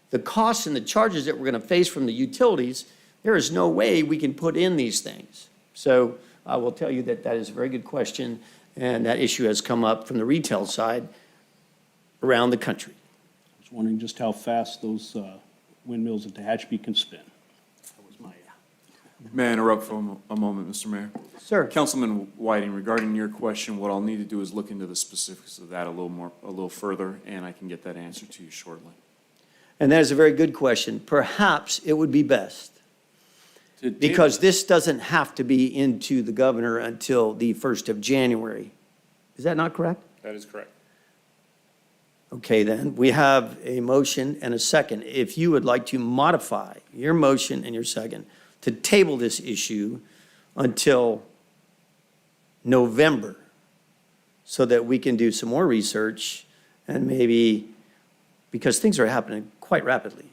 Speaker 1: The costs and the charges that we're going to face from the utilities, there is no way we can put in these things. So I will tell you that that is a very good question, and that issue has come up from the retail side around the country.
Speaker 6: I was wondering just how fast those windmills at Tehachapi can spin. That was my.
Speaker 10: May I interrupt for a moment, Mr. Mayor?
Speaker 1: Sir.
Speaker 10: Councilman Whiting, regarding your question, what I'll need to do is look into the specifics of that a little further, and I can get that answer to you shortly.
Speaker 1: And that is a very good question. Perhaps it would be best, because this doesn't have to be into the governor until the 1st of January. Is that not correct?
Speaker 9: That is correct.
Speaker 1: Okay, then, we have a motion and a second. If you would like to modify your motion and your second to table this issue until November, so that we can do some more research and maybe, because things are happening quite rapidly,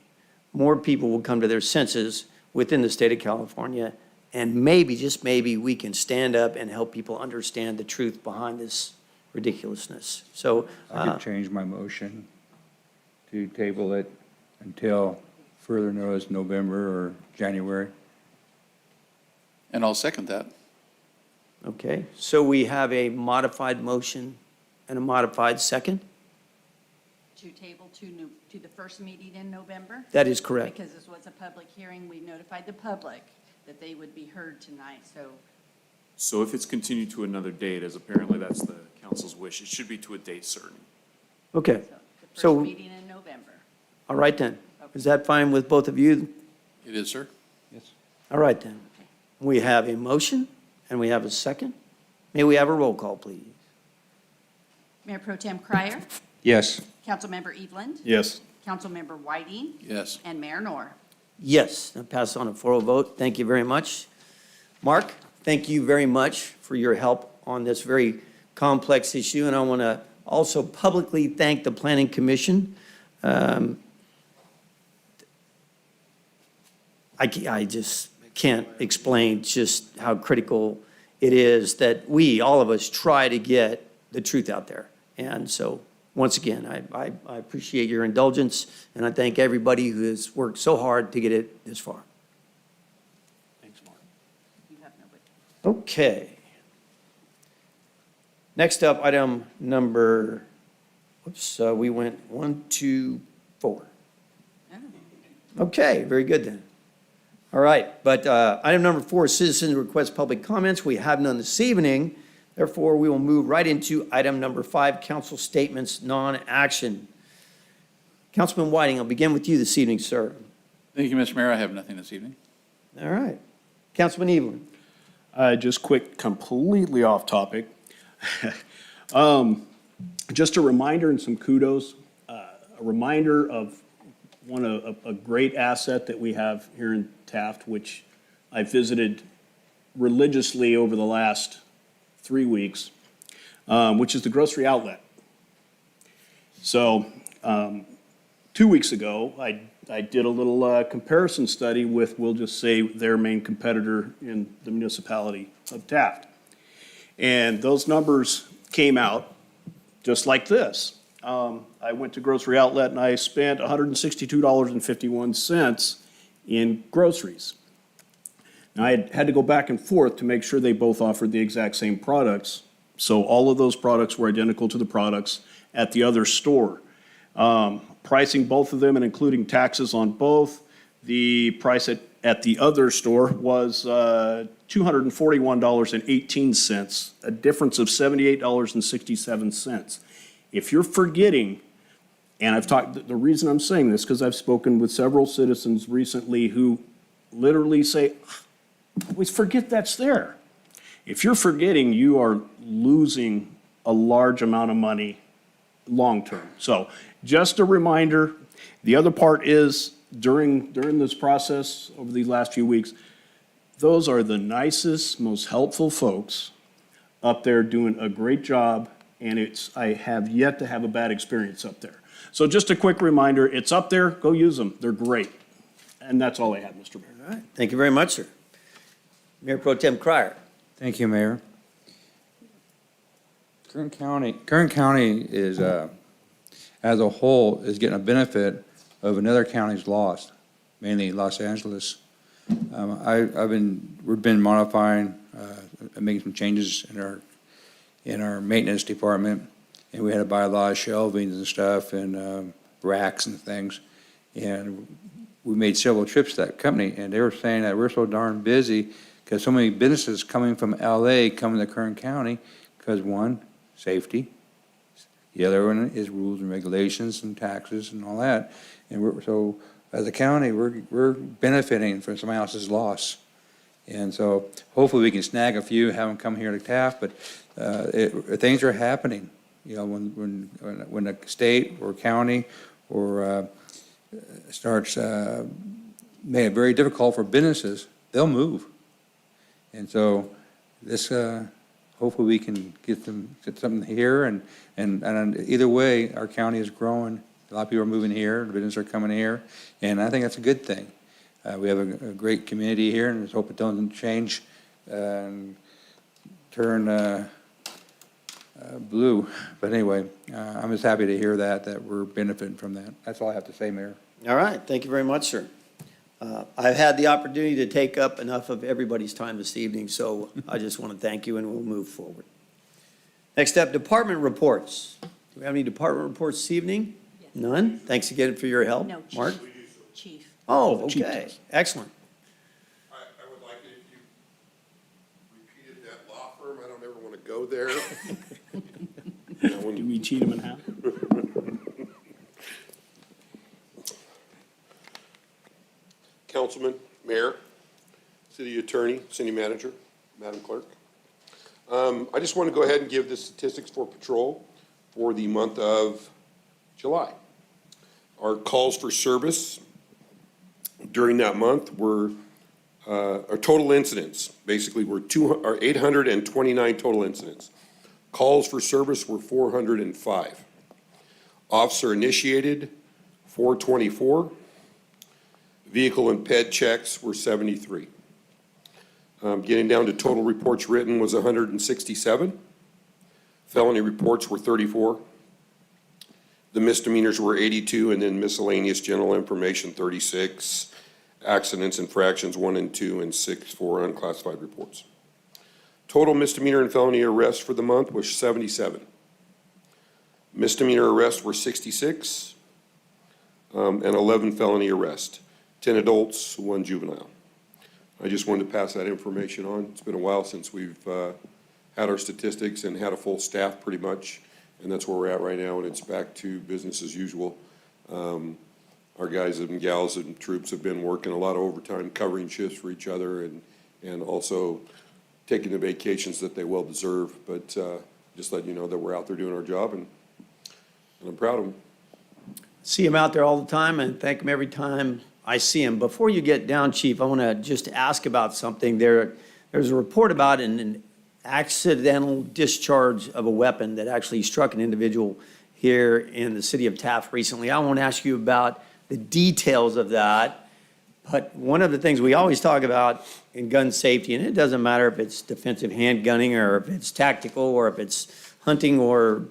Speaker 1: more people will come to their senses within the state of California, and maybe, just maybe, we can stand up and help people understand the truth behind this ridiculousness. So,
Speaker 7: I could change my motion to table it until further notice, November or January.
Speaker 2: And I'll second that.
Speaker 1: okay, so we have a modified motion and a modified second?
Speaker 4: To table to the first meeting in November?
Speaker 1: That is correct.
Speaker 4: Because this was a public hearing, we notified the public that they would be heard tonight, so
Speaker 10: So if it's continued to another date, as apparently that's the council's wish, it should be to a date certain.
Speaker 1: Okay,
Speaker 4: the
Speaker 1: So-
Speaker 4: first meeting in November.
Speaker 1: all right then. Is that fine with both of you?
Speaker 2: It is, sir.
Speaker 7: Yes.
Speaker 1: All right then. We have a motion and we have a second. May we have a roll call, please?
Speaker 4: Mayor Pro Tem Crier,
Speaker 7: Yes.
Speaker 4: Councilmember Eveland,
Speaker 6: Yes.
Speaker 4: Councilmember Whiting,
Speaker 2: Yes.
Speaker 4: and Mayor Nor.
Speaker 1: Yes, I'll pass on a 4-0 vote. Thank you very much. Mark, thank you very much for your help on this very complex issue, and I want to also publicly thank the Planning Commission. I just can't explain just how critical it is that we, all of us, try to get the truth out there. And so, once again, I appreciate your indulgence, and I thank everybody who has worked so hard to get it this far.
Speaker 6: Thanks, Mark.
Speaker 4: You have nobody.
Speaker 1: Okay. Next up, item number, we went 1, 2, 4. Okay, very good then. All right, but item number 4, citizens request public comments. We have none this evening. Therefore, we will move right into item number 5, council statements, non-action. Councilman Whiting, I'll begin with you this evening, sir.
Speaker 2: Thank you, Mr. Mayor. I have nothing this evening.
Speaker 1: All right. Councilman Evelyn.
Speaker 6: Just quick, completely off topic. Just a reminder and some kudos, a reminder of a great asset that we have here in Taft, which I visited religiously over the last 3 weeks, which is the grocery outlet. So, 2 weeks ago, I did a little comparison study with, we'll just say, their main competitor in the municipality of Taft. And those numbers came out just like this. I went to Grocery Outlet and I spent $162.51 in groceries. Now, I had to go back and forth to make sure they both offered the exact same products. So all of those products were identical to the products at the other store. Pricing both of them and including taxes on both, the price at the other store was $241.18, a difference of $78.67. If you're forgetting, and the reason I'm saying this, because I've spoken with several citizens recently who literally say, I always forget that's there. If you're forgetting, you are losing a large amount of money long-term. So just a reminder, the other part is during this process over these last few weeks, those are the nicest, most helpful folks up there doing a great job, and I have yet to have a bad experience up there. So just a quick reminder, it's up there, go use them, they're great. And that's all I have, Mr. Mayor.
Speaker 1: All right, thank you very much, sir. Mayor Pro Tem Crier.
Speaker 7: Thank you, Mayor. Kern County is, as a whole, is getting a benefit of another county's loss, mainly Los Angeles. We've been modifying, making some changes in our maintenance department, and we had to buy a lot of shelvings and stuff and racks and things. And we made several trips to that company, and they were saying that we're so darn busy because so many businesses coming from LA coming to Kern County because, one, safety. The other one is rules and regulations and taxes and all that. And so as a county, we're benefiting from somebody else's loss. And so hopefully we can snag a few, have them come here to Taft, but things are happening. You know, when a state or county or starts make it very difficult for businesses, they'll move. And so this, hopefully we can get something here, and either way, our county is growing. A lot of people are moving here, the businesses are coming here, and I think that's a good thing. We have a great community here, and let's hope it doesn't change and turn blue. But anyway, I'm just happy to hear that we're benefiting from that. That's all I have to say, Mayor.
Speaker 1: All right, thank you very much, sir. I've had the opportunity to take up enough of everybody's time this evening, so I just want to thank you, and we'll move forward. Next up, department reports. Do we have any department reports this evening?
Speaker 4: Yes.
Speaker 1: None? Thanks again for your help.
Speaker 4: No,
Speaker 1: Mark?
Speaker 4: Chief.
Speaker 1: Oh,
Speaker 6: Chief
Speaker 1: okay,
Speaker 6: does.
Speaker 1: excellent.
Speaker 2: I would like it if you repeated that law firm. I don't ever want to go there.
Speaker 6: Do we cheat them in half?
Speaker 2: Councilman, Mayor, City Attorney, City Manager, Madam Clerk. I just want to go ahead and give the statistics for patrol for the month of July. Our calls for service during that month were, our total incidents, basically were 829 total incidents. Calls for service were 405. Officer initiated, 424. Vehicle and ped checks were 73. Getting down to total reports written was 167. Felony reports were 34. The misdemeanors were 82, and then miscellaneous general information 36. Accidents, infractions 1 and 2, and 6 for unclassified reports. Total misdemeanor and felony arrests for the month was 77. Misdemeanor arrests were 66, and 11 felony arrests. 10 adults, 1 juvenile. I just wanted to pass that information on. It's been a while since we've had our statistics and had a full staff pretty much, and that's where we're at right now, and it's back to business as usual. Our guys and gals and troops have been working a lot of overtime, covering shifts for each other, and also taking the vacations that they well deserve, but just letting you know that we're out there doing our job, and I'm proud of them.
Speaker 1: See him out there all the time, and thank him every time I see him. Before you get down, Chief, I want to just ask about something. There's a report about an accidental discharge of a weapon that actually struck an individual here in the city of Taft recently. I won't ask you about the details of that, but one of the things we always talk about in gun safety, and it doesn't matter if it's defensive handgunning or if it's tactical or if it's hunting or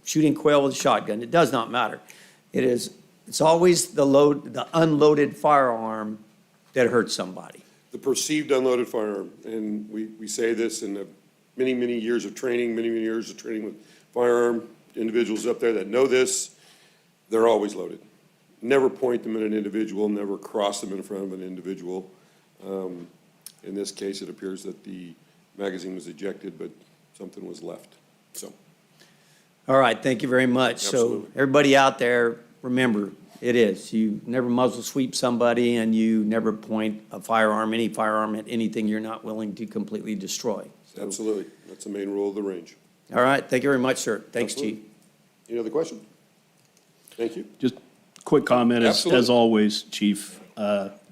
Speaker 1: shooting quail with a shotgun, it does not matter. It's always the unloaded firearm that hurts somebody.
Speaker 2: The perceived unloaded firearm, and we say this in the many, many years of training, many years of training with firearm individuals up there that know this, they're always loaded. Never point them at an individual, never cross them in front of an individual. In this case, it appears that the magazine was ejected, but something was left, so.
Speaker 1: All right, thank you very much.
Speaker 2: Absolutely.
Speaker 1: So everybody out there, remember, it is. You never muzzle sweep somebody, and you never point a firearm, any firearm, at anything you're not willing to completely destroy. So-
Speaker 2: Absolutely, that's the main rule of the range.
Speaker 1: All right, thank you very much, sir. Thanks,
Speaker 2: Absolutely.
Speaker 1: Chief.
Speaker 2: Any other question? Thank you.
Speaker 6: Just quick comment, as
Speaker 2: Absolutely.
Speaker 6: always, Chief.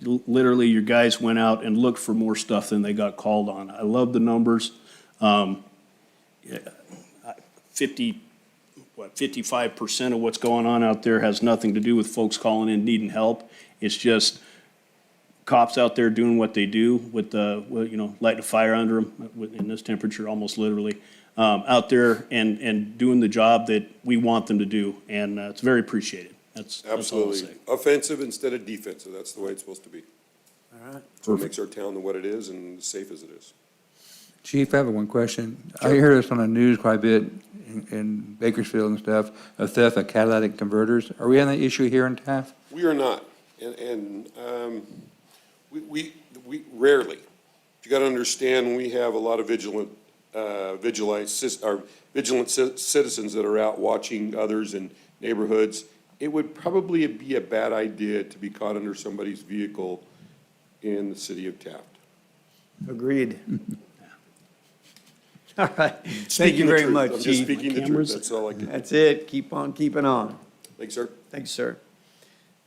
Speaker 6: Literally, your guys went out and looked for more stuff than they got called on. I love the numbers. 55% of what's going on out there has nothing to do with folks calling in needing help. It's just cops out there doing what they do with lighting a fire under them in this temperature, almost literally, out there and doing the job that we want them to do. And it's very appreciated. That's all I'll
Speaker 2: Absolutely.
Speaker 6: say.
Speaker 2: Offensive instead of defensive, that's the way it's supposed to be.
Speaker 1: All right.
Speaker 2: So it makes our town what it is and as safe as it is.
Speaker 7: Chief, I have one question. I hear this on the news quite a bit in Bakersfield and stuff, of theft of catalytic converters. Are we having that issue here in Taft?
Speaker 2: We are not, and we rarely. You got to understand, we have a lot of vigilant citizens that are out watching others in neighborhoods. It would probably be a bad idea to be caught under somebody's vehicle in the city of Taft.
Speaker 1: Agreed. All right. Thank
Speaker 3: Speaking
Speaker 1: you
Speaker 3: the
Speaker 1: very
Speaker 3: truth.
Speaker 1: much,
Speaker 3: I'm just
Speaker 1: Chief.
Speaker 3: speaking the truth,
Speaker 6: Cameras?
Speaker 3: that's all I can.
Speaker 1: That's it. Keep on keeping on.
Speaker 3: Thanks, sir.
Speaker 1: Thanks, sir.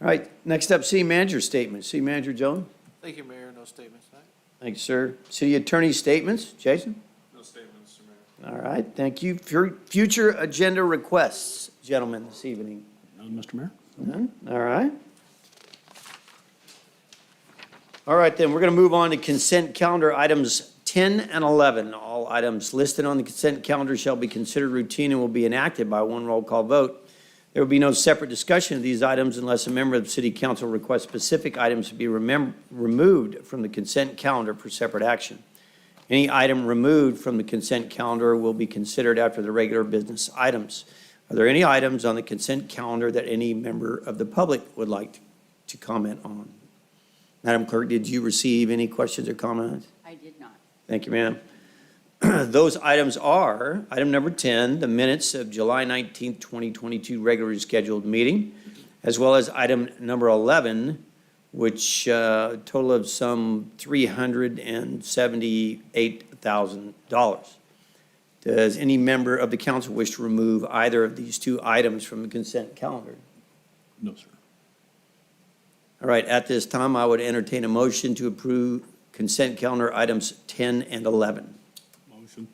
Speaker 1: All right, next up, City Manager statements. City Manager Jones?
Speaker 8: Thank you, Mayor. No statements tonight.
Speaker 1: Thanks, sir. City Attorney statements. Jason?
Speaker 9: No statements, Mr. Mayor.
Speaker 1: All right, thank you. Future agenda requests, gentlemen, this evening.
Speaker 6: None, Mr. Mayor?
Speaker 1: None? All right. All right, then, we're going to move on to consent calendar items 10 and 11. All items listed on the consent calendar shall be considered routine and will be enacted by one roll call vote. There will be no separate discussion of these items unless a member of the city council requests specific items to be removed from the consent calendar for separate action. Any item removed from the consent calendar will be considered after the regular business items. Are there any items on the consent calendar that any member of the public would like to comment on? Madam Clerk, did you receive any questions or comments?
Speaker 4: I did not.
Speaker 1: Thank you, ma'am. Those items are, item number 10, the minutes of July 19th, 2022 regularly scheduled meeting, as well as item number 11, which total of some $378,000. Does any member of the council wish to remove either of these two items from the consent calendar?
Speaker 6: No, sir.
Speaker 1: All right, at this time, I would entertain a motion to approve consent calendar items 10 and 11.
Speaker 6: Motion.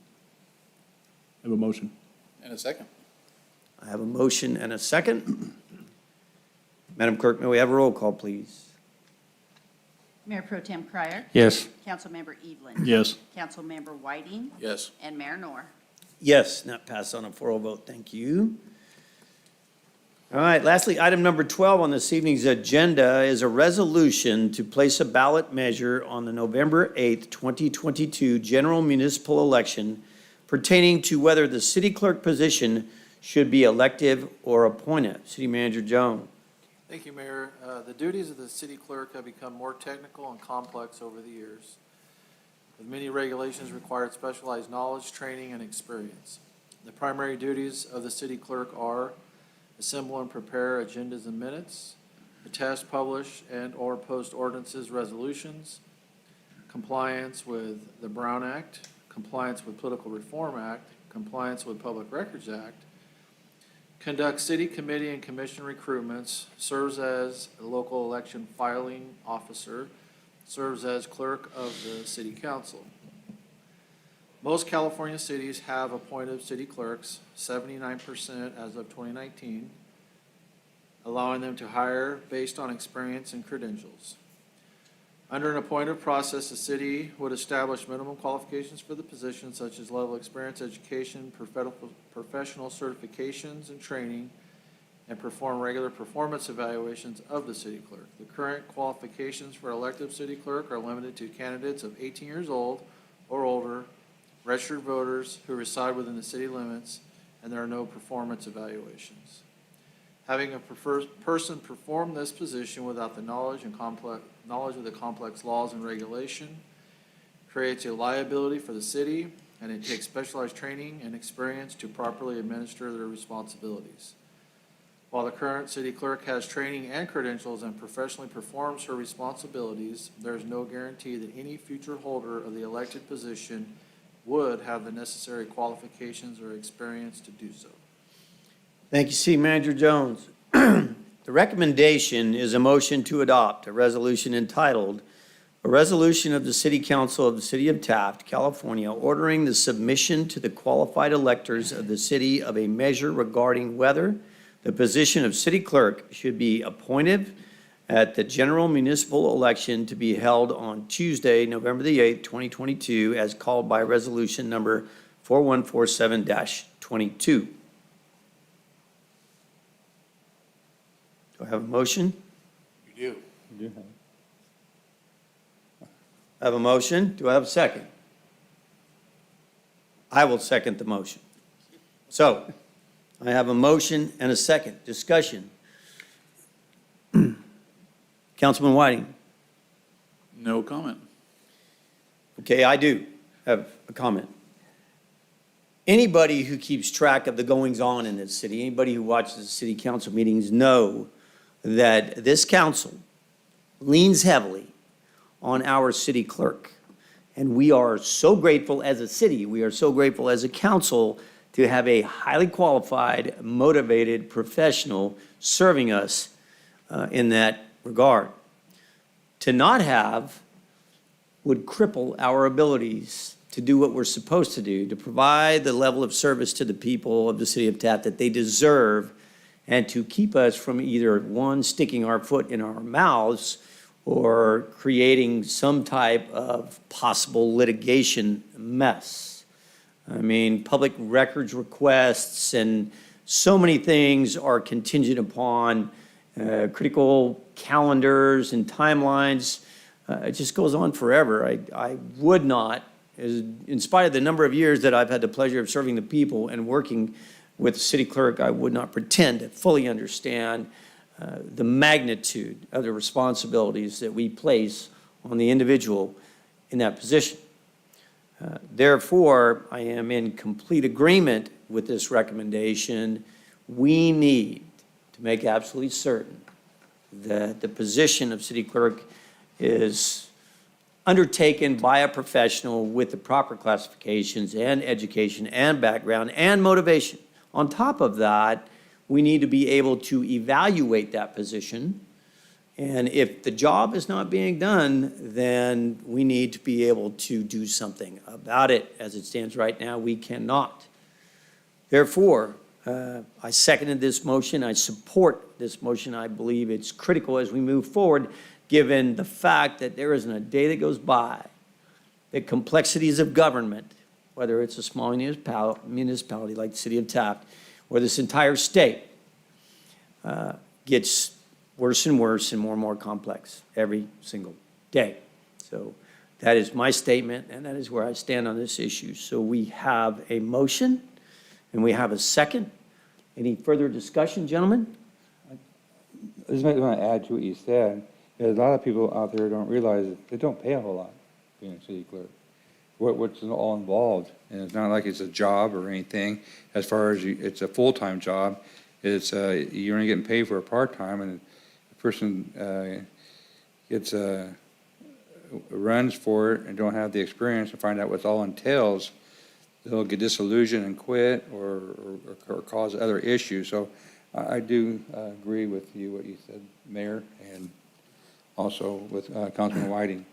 Speaker 6: I have a motion.
Speaker 2: And a second.
Speaker 1: I have a motion and a second. Madam Clerk, may we have a roll call, please?
Speaker 4: Mayor Pro Tem Cryer.
Speaker 7: Yes.
Speaker 4: Councilmember Evelyn.
Speaker 6: Yes.
Speaker 4: Councilmember Whiting.
Speaker 2: Yes.
Speaker 4: And Mayor Noor.
Speaker 1: Yes, not passed on a 4-0 vote. Thank you. All right, lastly, item number 12 on this evening's agenda is a resolution to place a ballot measure on the November 8th, 2022 general municipal election pertaining to whether the city clerk position should be elective or appointed. City Manager Jones.
Speaker 8: Thank you, Mayor. The duties of the city clerk have become more technical and complex over the years, with many regulations required specialized knowledge, training, and experience. The primary duties of the city clerk are assemble and prepare agendas and minutes, attest, publish, and/or post ordinances, resolutions, compliance with the Brown Act, compliance with Political Reform Act, compliance with Public Records Act, conduct city committee and commission recruitments, serves as a local election filing officer, serves as clerk of the city council. Most California cities have appointed city clerks, 79% as of 2019, allowing them to hire based on experience and credentials. Under an appointive process, the city would establish minimum qualifications for the position, such as level of experience, education, professional certifications and training, and perform regular performance evaluations of the city clerk. The current qualifications for elective city clerk are limited to candidates of 18 years old or older, registered voters who reside within the city limits, and there are no performance evaluations. Having a person perform this position without the knowledge of the complex laws and regulation creates a liability for the city, and it takes specialized training and experience to properly administer their responsibilities. While the current city clerk has training and credentials and professionally performs her responsibilities, there is no guarantee that any future holder of the elected position would have the necessary qualifications or experience to do so.
Speaker 1: Thank you, City Manager Jones. The recommendation is a motion to adopt a resolution entitled, "A Resolution of the City Council of the City of Taft, California, ordering the submission to the qualified electors of the city of a measure regarding whether the position of city clerk should be appointed at the general municipal election to be held on Tuesday, November the 8th, 2022, as called by resolution number 4147-22. Do I have a motion?
Speaker 2: You do.
Speaker 1: I have a motion. Do I have a second? I will second the motion. So, I have a motion and a second. Discussion. Councilman Whiting.
Speaker 2: No comment.
Speaker 1: Okay, I do have a comment. Anybody who keeps track of the goings-on in this city, anybody who watches the city council meetings know that this council leans heavily on our city clerk. And we are so grateful as a city, we are so grateful as a council to have a highly qualified, motivated professional serving us in that regard. To not have would cripple our abilities to do what we're supposed to do, to provide the level of service to the people of the city of Taft that they deserve, and to keep us from either, one, sticking our foot in our mouths or creating some type of possible litigation mess. I mean, public records requests and so many things are contingent upon critical calendars and timelines. It just goes on forever. I would not, in spite of the number of years that I've had the pleasure of serving the people and working with the city clerk, I would not pretend to fully understand the magnitude of the responsibilities that we place on the individual in that position. Therefore, I am in complete agreement with this recommendation. We need to make absolutely certain that the position of city clerk is undertaken by a professional with the proper classifications and education and background and motivation. On top of that, we need to be able to evaluate that position. And if the job is not being done, then we need to be able to do something about it. As it stands right now, we cannot. Therefore, I seconded this motion. I support this motion. I believe it's critical as we move forward, given the fact that there isn't a day that goes by that complexities of government, whether it's a small municipality like the city of Taft or this entire state, gets worse and worse and more complex every single day. So that is my statement, and that is where I stand on this issue. So we have a motion, and we have a second. Any further discussion, gentlemen?
Speaker 7: I just might want to add to what you said. There's a lot of people out there who don't realize that they don't pay a whole lot being a city clerk. What's all involved, and it's not like it's a job or anything. As far as it's a full-time job, it's you're only getting paid for a part-time, and the person gets runs for it and don't have the experience to find out what all entails. They'll get disillusioned and quit or cause other issues. So I do agree with you, what you said, Mayor, and also with Councilman Whiting.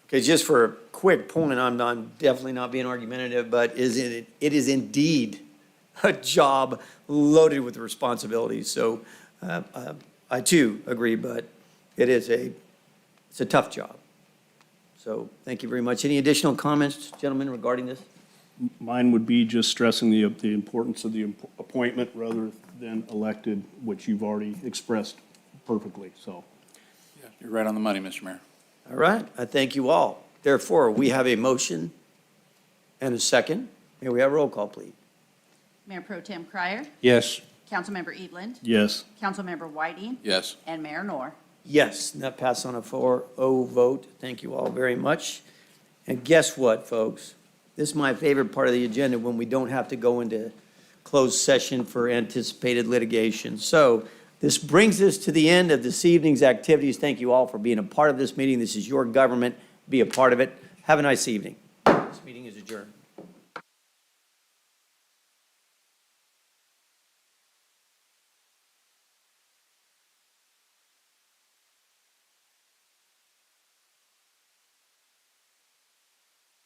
Speaker 1: Okay, just for a quick point, I'm definitely not being argumentative, but it is indeed a job loaded with responsibilities. So I too agree, but it's a tough job. So thank you very much. Any additional comments, gentlemen, regarding this?
Speaker 6: Mine would be just stressing the importance of the appointment rather than elected, which you've already expressed perfectly, so.
Speaker 2: Yeah, you're right on the money, Mr. Mayor.
Speaker 1: All right, I thank you all. Therefore, we have a motion and a second. May we have a roll call, please?
Speaker 4: Mayor Pro Tem Cryer,
Speaker 7: Yes.
Speaker 4: Councilmember Eatland,
Speaker 6: Yes.
Speaker 4: Councilmember Whiting,
Speaker 2: Yes.
Speaker 4: and Mayor Knorr.
Speaker 1: Yes, and that passed on a 4-0 vote. Thank you all very much. And guess what, folks? This is my favorite part of the agenda, when we don't have to go into closed session for anticipated litigation. So this brings us to the end of this evening's activities. Thank you all for being a part of this meeting. This is your government. Be a part of it. Have a nice evening. This meeting is adjourned.